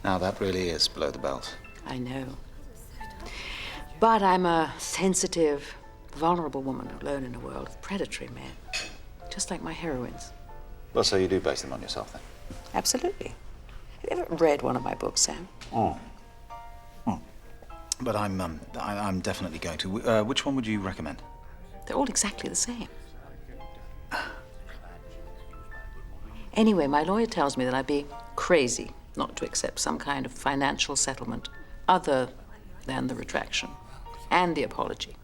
Now that really is below the belt. I know. But I'm a sensitive, vulnerable woman alone in a world of predatory men. Just like my heroines. Well, so you do base them on yourself, then? Absolutely. Have you ever read one of my books, Sam? But I'm definitely going to. Which one would you recommend? They're all exactly the same. Anyway, my lawyer tells me that I'd be crazy not to accept some kind of financial settlement other than the retraction and the apology.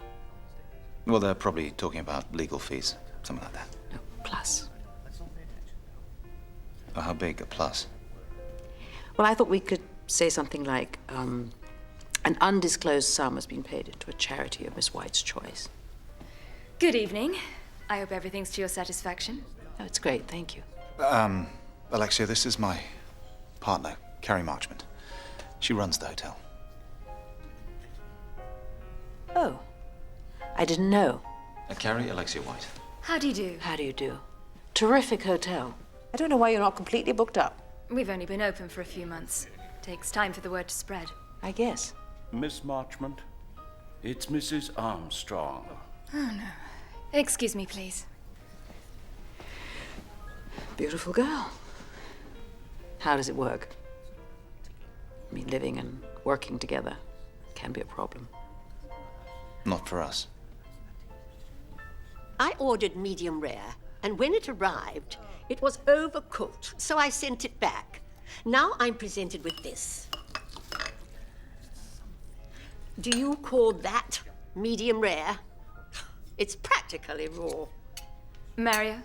Well, they're probably talking about legal fees, something like that. No, plus. Oh, how big a plus? Well, I thought we could say something like, an undisclosed sum has been paid into a charity of Miss White's choice. Good evening. I hope everything's to your satisfaction. Oh, it's great, thank you. Alexia, this is my partner, Carrie Marchmont. She runs the hotel. Oh, I didn't know. Carrie, Alexia White. How do you do? How do you do? Terrific hotel. I don't know why you're not completely booked up. We've only been open for a few months. Takes time for the word to spread. I guess. Miss Marchmont, it's Mrs. Armstrong. Oh, no. Excuse me, please. Beautiful girl. How does it work? I mean, living and working together can be a problem. Not for us. I ordered medium rare, and when it arrived, it was overcooked, so I sent it back. Now I'm presented with this. Do you call that medium rare? It's practically raw. Mario?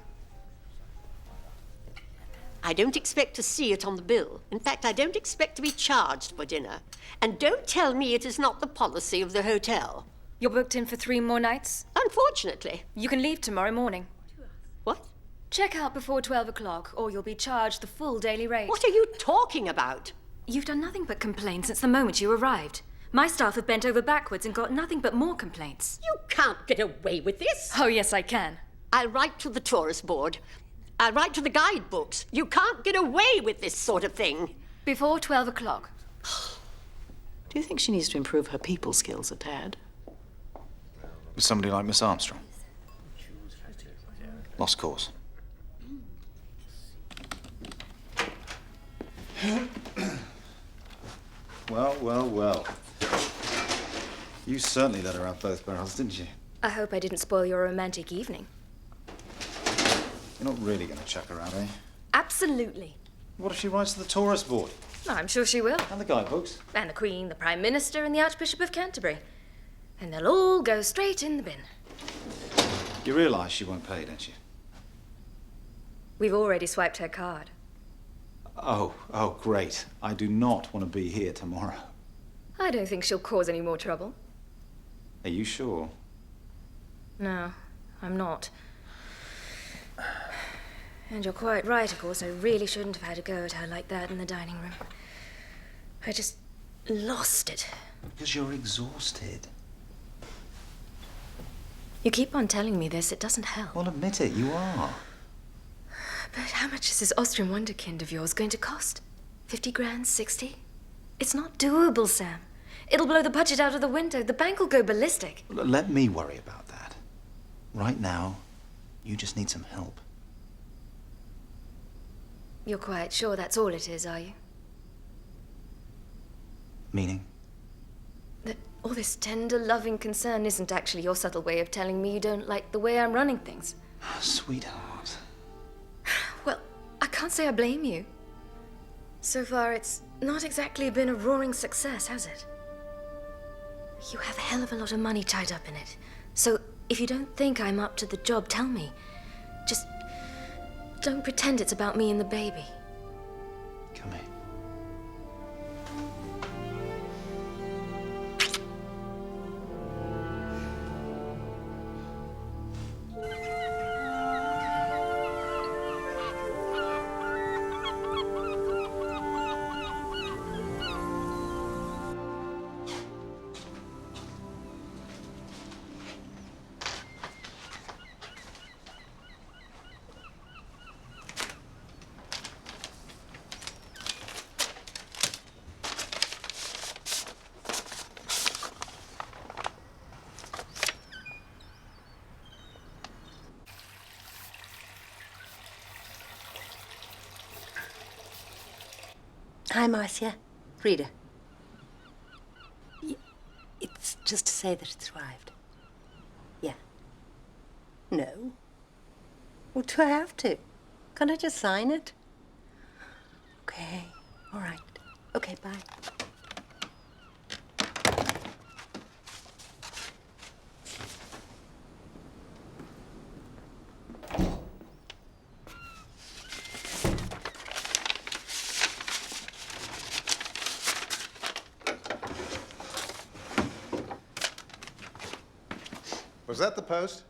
I don't expect to see it on the bill. In fact, I don't expect to be charged for dinner. And don't tell me it is not the policy of the hotel. You're booked in for 3 more nights? Unfortunately. You can leave tomorrow morning. What? Check out before 12 o'clock, or you'll be charged the full daily rate. What are you talking about? You've done nothing but complain since the moment you arrived. My staff have bent over backwards and got nothing but more complaints. You can't get away with this. Oh, yes, I can. I'll write to the tourist board. I'll write to the guidebooks. You can't get away with this sort of thing. Before 12 o'clock. Do you think she needs to improve her people skills a tad? With somebody like Miss Armstrong. Lost cause. Well. You certainly let her out both barrels, didn't you? I hope I didn't spoil your romantic evening. You're not really going to chuck her out, eh? Absolutely. What if she writes to the tourist board? I'm sure she will. And the guidebooks? And the Queen, the Prime Minister, and the Archbishop of Canterbury. And they'll all go straight in the bin. You realise she won't pay, don't you? We've already swiped her card. Oh, great. I do not want to be here tomorrow. I don't think she'll cause any more trouble. Are you sure? No, I'm not. And you're quite right, of course. I really shouldn't have had a go at her like that in the dining room. I just lost it. Because you're exhausted. You keep on telling me this, it doesn't help. Well, admit it, you are. But how much is this Austrian wonderkind of yours going to cost? 50 grand, 60? It's not doable, Sam. It'll blow the budget out of the window. The bank will go ballistic. Let me worry about that. Right now, you just need some help. You're quite sure that's all it is, are you? Meaning? That all this tender, loving concern isn't actually your subtle way of telling me you don't like the way I'm running things. Sweetheart. Well, I can't say I blame you. So far, it's not exactly been a roaring success, has it? You have a hell of a lot of money tied up in it. So if you don't think I'm up to the job, tell me. Don't pretend it's about me and the baby. Come here. Hi, Marcia. Frida. It's just to say that it's arrived. Yeah. No. Well, do I have to? Can't I just sign it? Okay. All right. Okay, bye. Was that the post?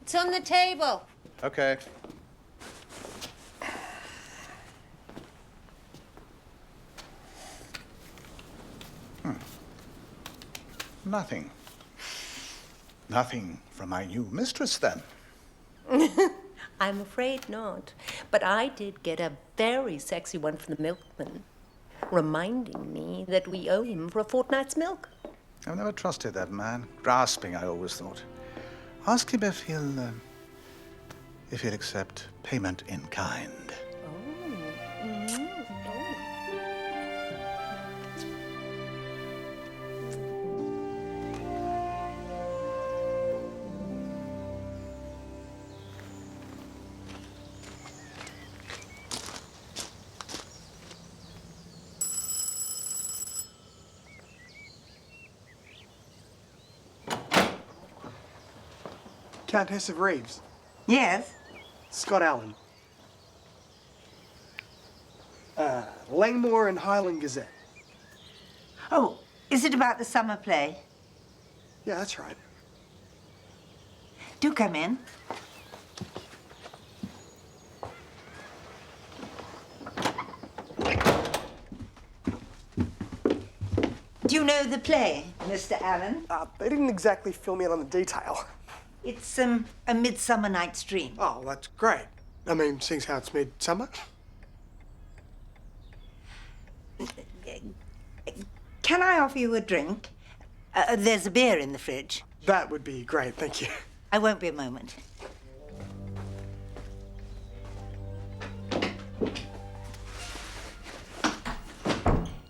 It's on the table. Okay. Nothing. Nothing from my new mistress, then. I'm afraid not. But I did get a very sexy one from the milkman, reminding me that we owe him for a fortnight's milk. I've never trusted that man. Grasping, I always thought. Ask him if he'll accept payment in kind. Countess of Reeves. Yes? Scott Allen. Langmore and Highland Gazette. Oh, is it about the summer play? Yeah, that's right. Do come in. Do you know the play, Mr. Allen? They didn't exactly fill me in on the detail. It's A Midsummer Night's Dream. Oh, that's great. I mean, seeing how it's midsummer. Can I offer you a drink? There's a beer in the fridge. That would be great, thank you. I won't be a moment.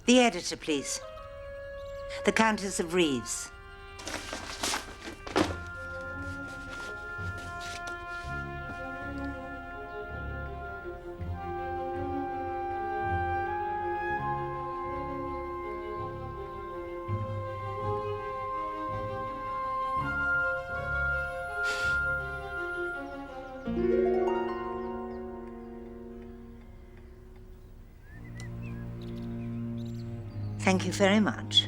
The editor, please. The Countess of Reeves. Thank you very much.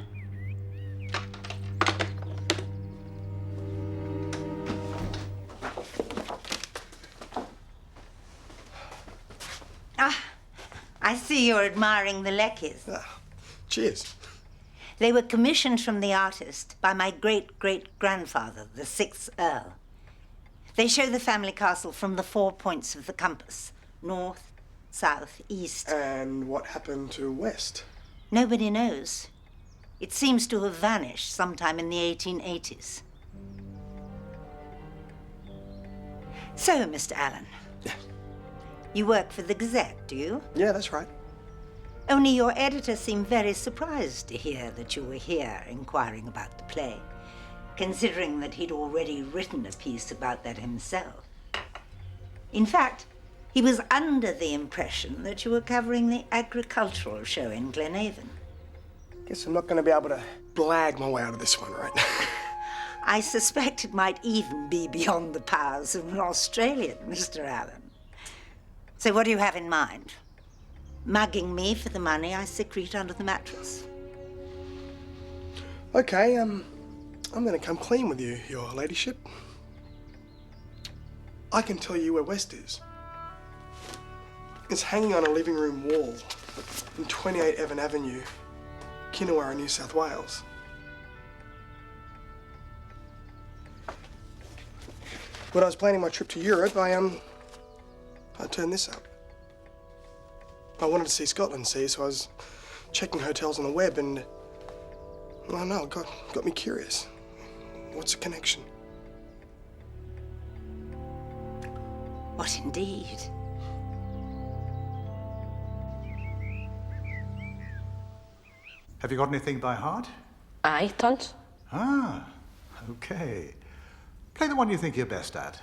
I see you're admiring the Leckies. Cheers. They were commissioned from the artist by my great-great-grandfather, the 6th Earl. They show the family castle from the 4 points of the compass: north, south, east. And what happened to west? Nobody knows. It seems to have vanished sometime in the 1880s. So, Mr. Allen. Yes. You work for the Gazette, do you? Yeah, that's right. Only your editor seemed very surprised to hear that you were here inquiring about the play, considering that he'd already written a piece about that himself. In fact, he was under the impression that you were covering the agricultural show in Glenavon. Guess I'm not going to be able to blag my way out of this one, right? I suspect it might even be beyond the powers of an Australian, Mr. Allen. So what do you have in mind? Mugging me for the money I secrete under the mattress? Okay, I'm going to come clean with you, your ladyship. I can tell you where West is. It's hanging on a living room wall in 28 Evan Avenue, Kinnawarra, New South Wales. When I was planning my trip to Europe, I turned this up. I wanted to see Scotland, see, so I was checking hotels on the web and, I don't know, it got me curious. What's the connection? What indeed? Have you got anything by heart? Aye, tons. Ah, okay. Play the one you think you're best at.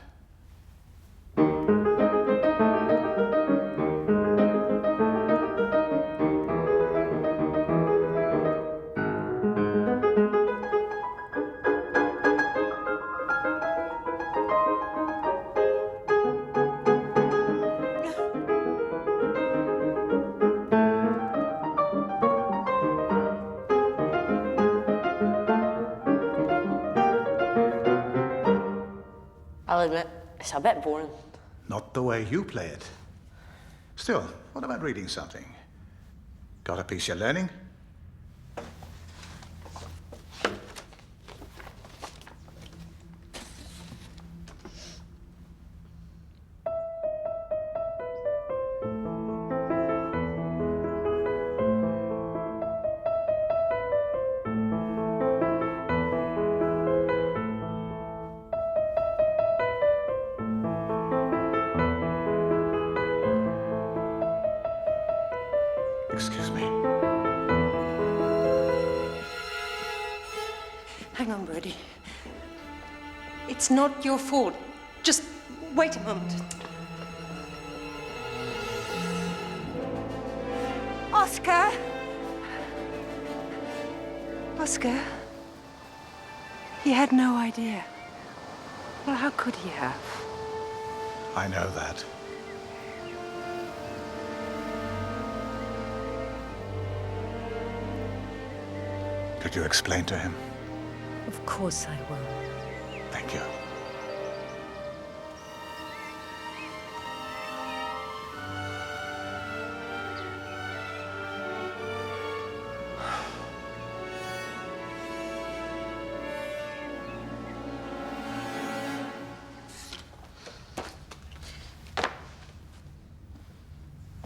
I'll admit, it's a bit boring. Not the way you play it. Still, what about reading something? Got a piece you're learning? Excuse me. Hang on, Birdie. It's not your fault. Just wait a moment. Oscar! Oscar? He had no idea. Well, how could he have? I know that. Could you explain to him? Of course I will. Thank you.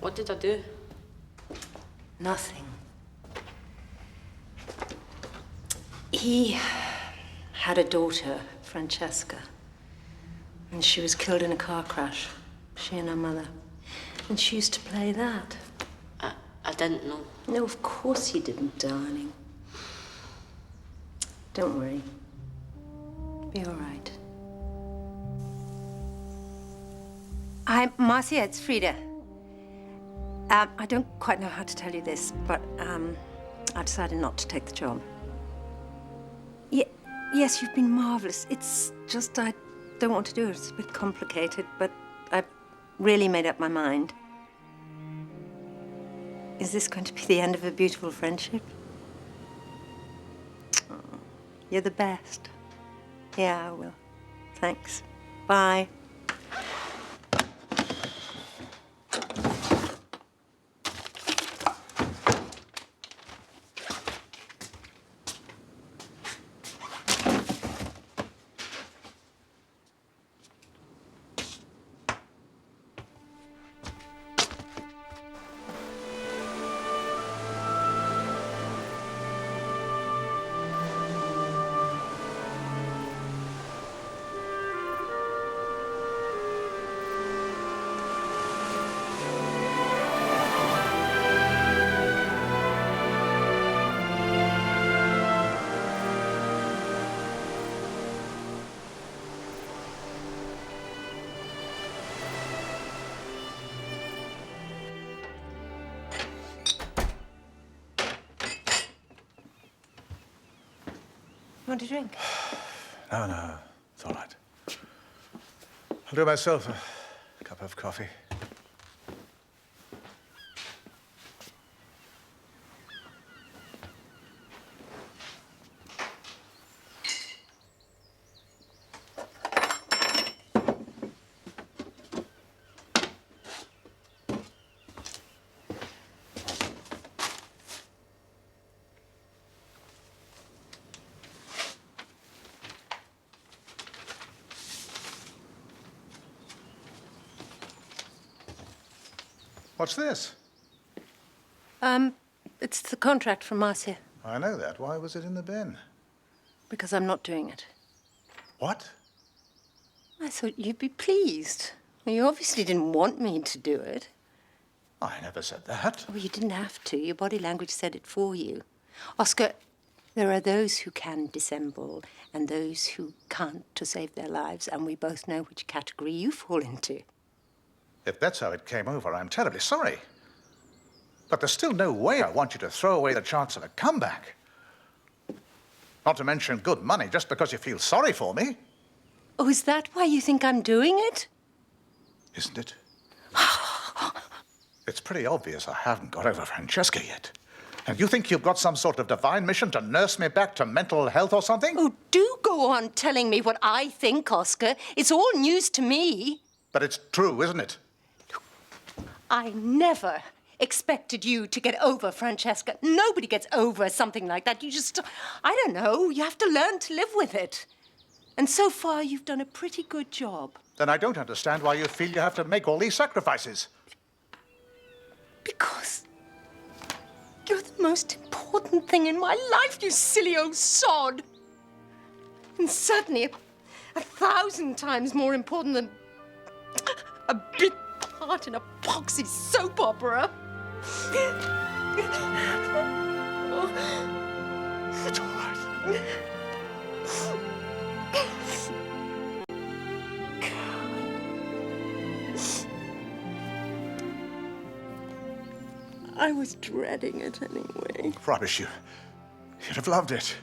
What did I do? Nothing. He had a daughter, Francesca, and she was killed in a car crash, she and her mother. And she used to play that. I didn't know. No, of course you didn't, darling. Don't worry. Be all right. Hi, Marcia, it's Frida. I don't quite know how to tell you this, but I decided not to take the job. Yes, you've been marvelous. It's just I don't want to do it. It's a bit complicated, but I've really made up my mind. Is this going to be the end of a beautiful friendship? Oh, you're the best. Yeah, I will. Thanks. Bye. You want a drink? No, it's all right. I'll do myself a cup of coffee. What's this? It's the contract from Marcia. I know that. Why was it in the bin? Because I'm not doing it. What? I thought you'd be pleased. You obviously didn't want me to do it. I never said that. Well, you didn't have to. Your body language said it for you. Oscar, there are those who can dissemble and those who can't to save their lives, and we both know which category you fall into. If that's how it came over, I'm terribly sorry. But there's still no way I want you to throw away the chance of a comeback. Not to mention good money just because you feel sorry for me. Oh, is that why you think I'm doing it? Isn't it? It's pretty obvious I haven't got over Francesca yet. And you think you've got some sort of divine mission to nurse me back to mental health or something? Oh, do go on telling me what I think, Oscar. It's all news to me. But it's true, isn't it? I never expected you to get over Francesca. Nobody gets over something like that. You just, I don't know, you have to learn to live with it. And so far, you've done a pretty good job. Then I don't understand why you feel you have to make all these sacrifices. Because you're the most important thing in my life, you silly old sod. And certainly 1,000 times more important than a bit part in a poxy soap opera. It's all right. I was dreading it anyway. Rubbish, you'd have loved it.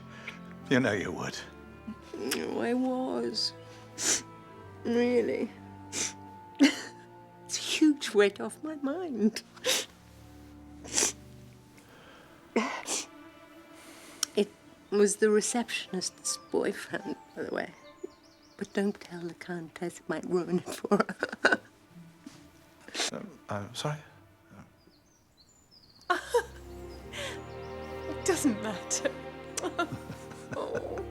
You know you would. Oh, I was. Really. It's a huge weight off my mind. It was the receptionist's boyfriend, by the way. But don't tell the Countess, it might ruin it for her. Sorry? It doesn't matter. Oh.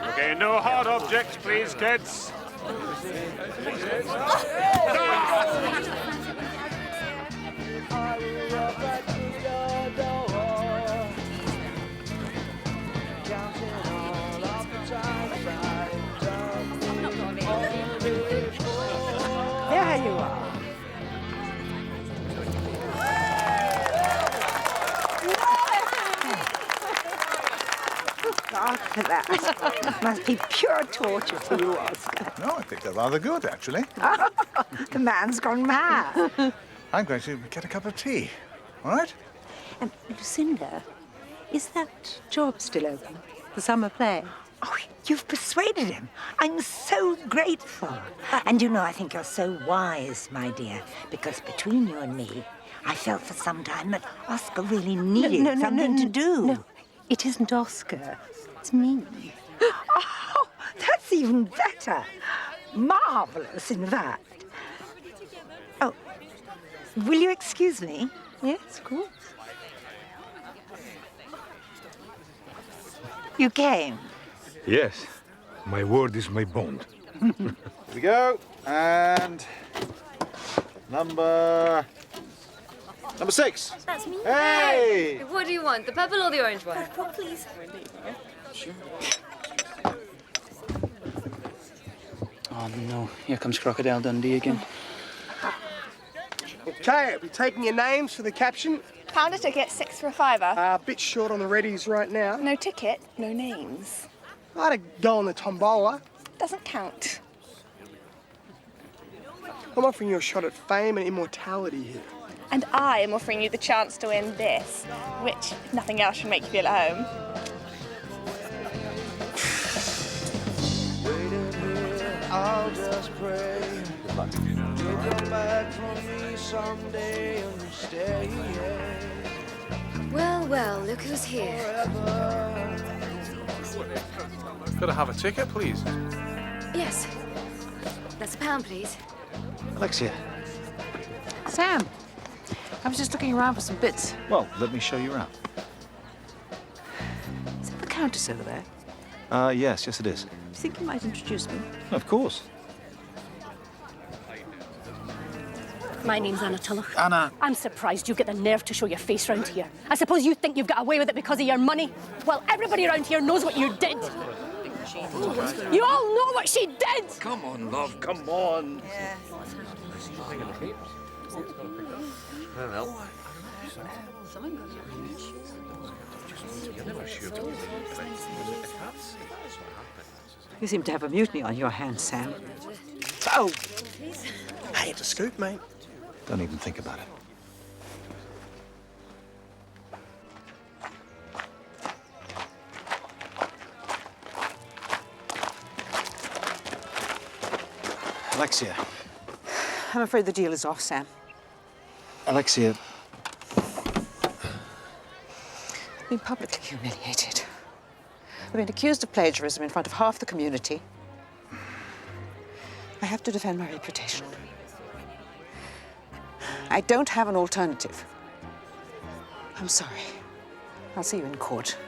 Okay, no hard objects, please, kids. There you are. After that, must be pure torture for you, Oscar. No, I think they're rather good, actually. The man's gone mad. I'm going to get a cup of tea, all right? Lucinda, is that job still open? The summer play? Oh, you've persuaded him. I'm so grateful. And you know, I think you're so wise, my dear, because between you and me, I felt for some time that Oscar really needed something to do. No, it isn't Oscar. It's me. Oh, that's even better. Marvelous, in fact. Oh, will you excuse me? Yes, of course. You came. Yes, my word is my bond. Here we go. And number 6. That's me. Hey! What do you want? The purple or the orange one? Purple, please. Sure. Oh no, here comes Crocodile Dundee again. Okay, we're taking your names for the caption. Pound a ticket, 6 for a fiver. A bit short on the readies right now. No ticket, no names. I had a go on the tombola. Doesn't count. I'm offering you a shot at fame and immortality here. And I am offering you the chance to win this, which, if nothing else, should make you feel at home. I'll just pray you'll come back for me someday and stay. Well, well, look who's here. Could I have a ticket, please? Yes. That's £1, please. Alexia. Sam, I was just looking around for some bits. Well, let me show you around. Is that the Countess over there? Yes, it is. Do you think you might introduce me? Of course. My name's Anna Tulloch. Anna. I'm surprised you get the nerve to show your face round here. I suppose you think you've got away with it because of your money? Well, everybody around here knows what you did. You all know what she did! Come on, love, come on. You seem to have a mutiny on your hands, Sam. Oh! I had to scoot, mate. Don't even think about it. Alexia. I'm afraid the deal is off, Sam. Alexia. I've been publicly humiliated. I've been accused of plagiarism in front of half the community. I have to defend my reputation. I don't have an alternative. I'm sorry. I'll see you in court.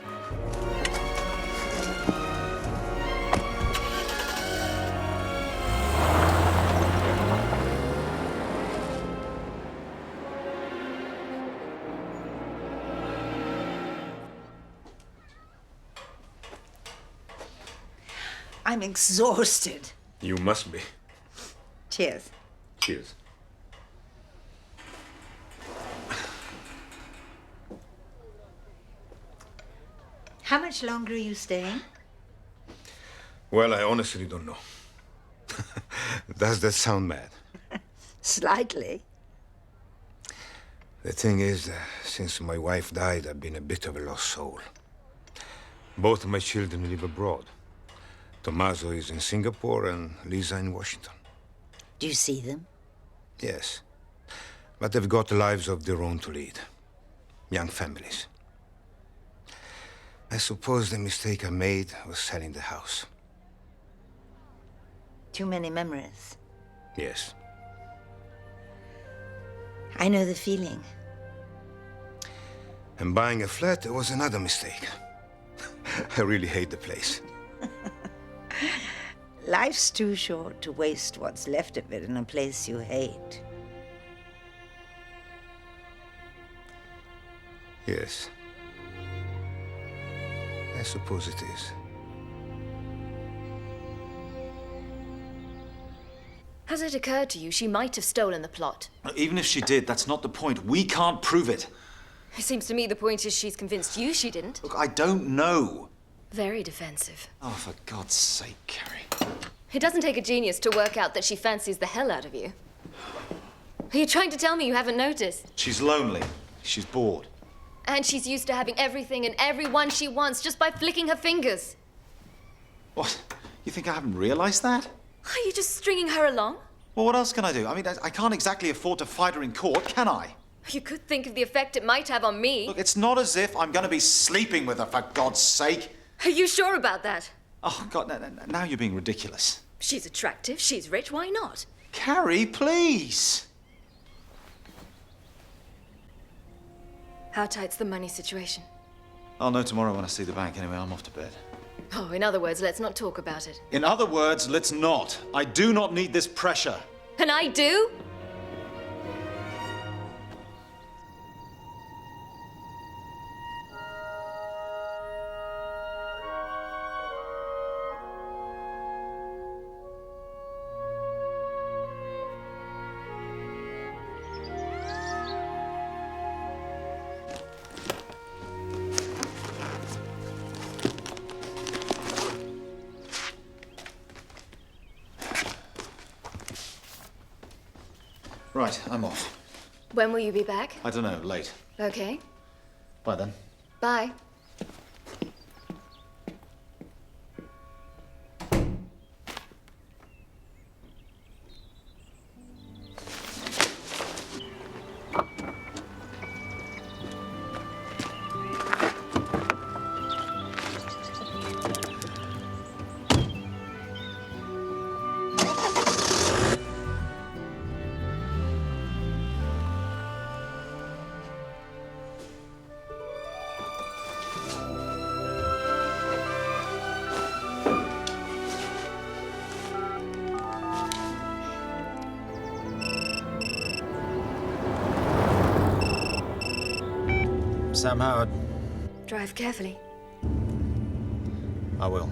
I'm exhausted. You must be. Cheers. Cheers. How much longer are you staying? Well, I honestly don't know. Does that sound mad? Slightly. The thing is, since my wife died, I've been a bit of a lost soul. Both of my children live abroad. Tommaso is in Singapore and Lisa in Washington. Do you see them? Yes. But they've got lives of their own to lead. Young families. I suppose the mistake I made was selling the house. Too many memories. Yes. I know the feeling. And buying a flat was another mistake. I really hate the place. Life's too short to waste what's left of it in a place you hate. Yes. I suppose it is. Has it occurred to you she might have stolen the plot? Even if she did, that's not the point. We can't prove it. It seems to me the point is she's convinced you she didn't. Look, I don't know. Very defensive. Oh, for God's sake, Carrie. It doesn't take a genius to work out that she fancies the hell out of you. Are you trying to tell me you haven't noticed? She's lonely. She's bored. And she's used to having everything and everyone she wants just by flicking her fingers. What? You think I haven't realized that? Are you just stringing her along? Well, what else can I do? I mean, I can't exactly afford to fight her in court, can I? You could think of the effect it might have on me. Look, it's not as if I'm going to be sleeping with her, for God's sake. Are you sure about that? Oh, God, now you're being ridiculous. She's attractive, she's rich, why not? Carrie, please. How tight's the money situation? I'll know tomorrow when I see the bank. Anyway, I'm off to bed. Oh, in other words, let's not talk about it. In other words, let's not. I do not need this pressure. And I do? Right, I'm off. When will you be back? I don't know, late. Okay. Bye then. Bye. Sam Howard. Drive carefully. I will.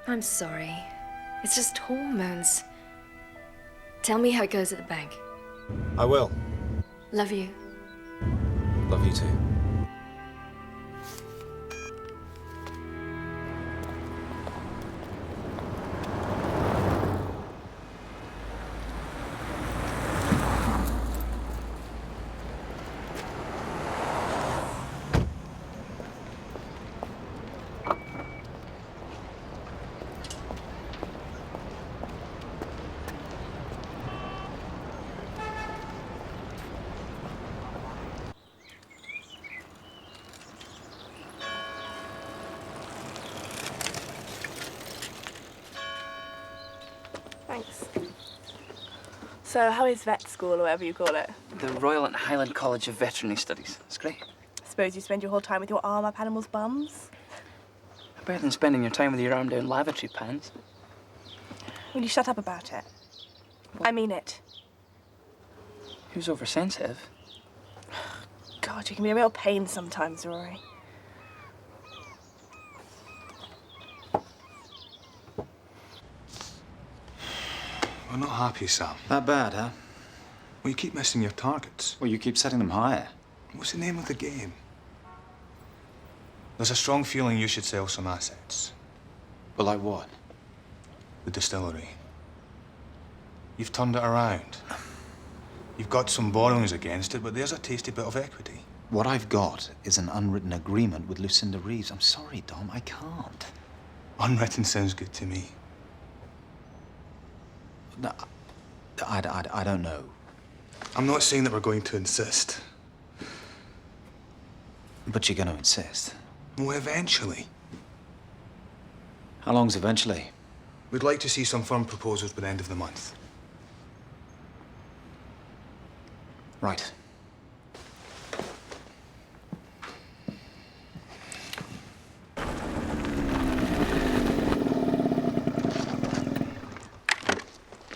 I'm sorry. It's just hormones. Tell me how it goes at the bank. I will. Love you. Love you too. Thanks. So, how is vet school, or whatever you call it? The Royal and Highland College of Veterinary Studies. It's great. Suppose you spend your whole time with your arm up animals' bums? Better than spending your time with your arm down lavatory pans. Will you shut up about it? I mean it. Who's oversensitive? God, you can be a real pain sometimes, Rory. I'm not happy, Sam. That bad, huh? Well, you keep missing your targets. Well, you keep setting them higher. What's the name of the game? There's a strong feeling you should sell some assets. But like what? The distillery. You've turned it around. You've got some borrowings against it, but there's a tasty bit of equity. What I've got is an unwritten agreement with Lucinda Reeves. I'm sorry, Dom, I can't. Unwritten sounds good to me. No, I don't know. I'm not saying that we're going to insist. But you're going to insist. Well, eventually. How long's eventually? We'd like to see some firm proposals by the end of the month. Right.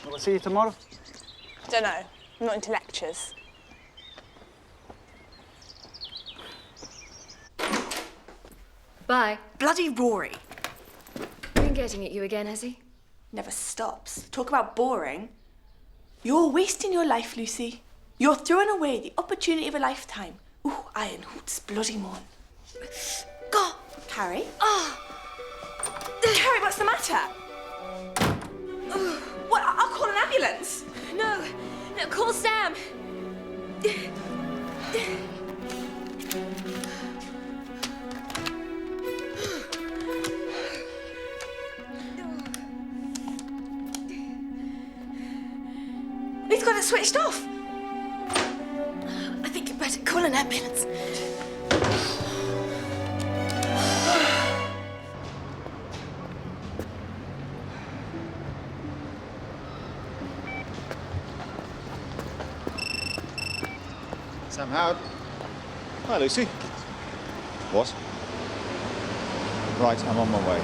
Will I see you tomorrow? Don't know. I'm not into lectures. Bye. Bloody Rory. Been getting at you again, has he? Never stops. Talk about boring. You're wasting your life, Lucy. You're throwing away the opportunity of a lifetime. Ooh, iron hoots, bloody mon. God, Carrie. Oh. Carrie, what's the matter? What? I'll call an ambulance. No, call Sam. He's got it switched off. I think you better call an ambulance. Sam Howard. Hi, Lucy. What? Right, I'm on my way.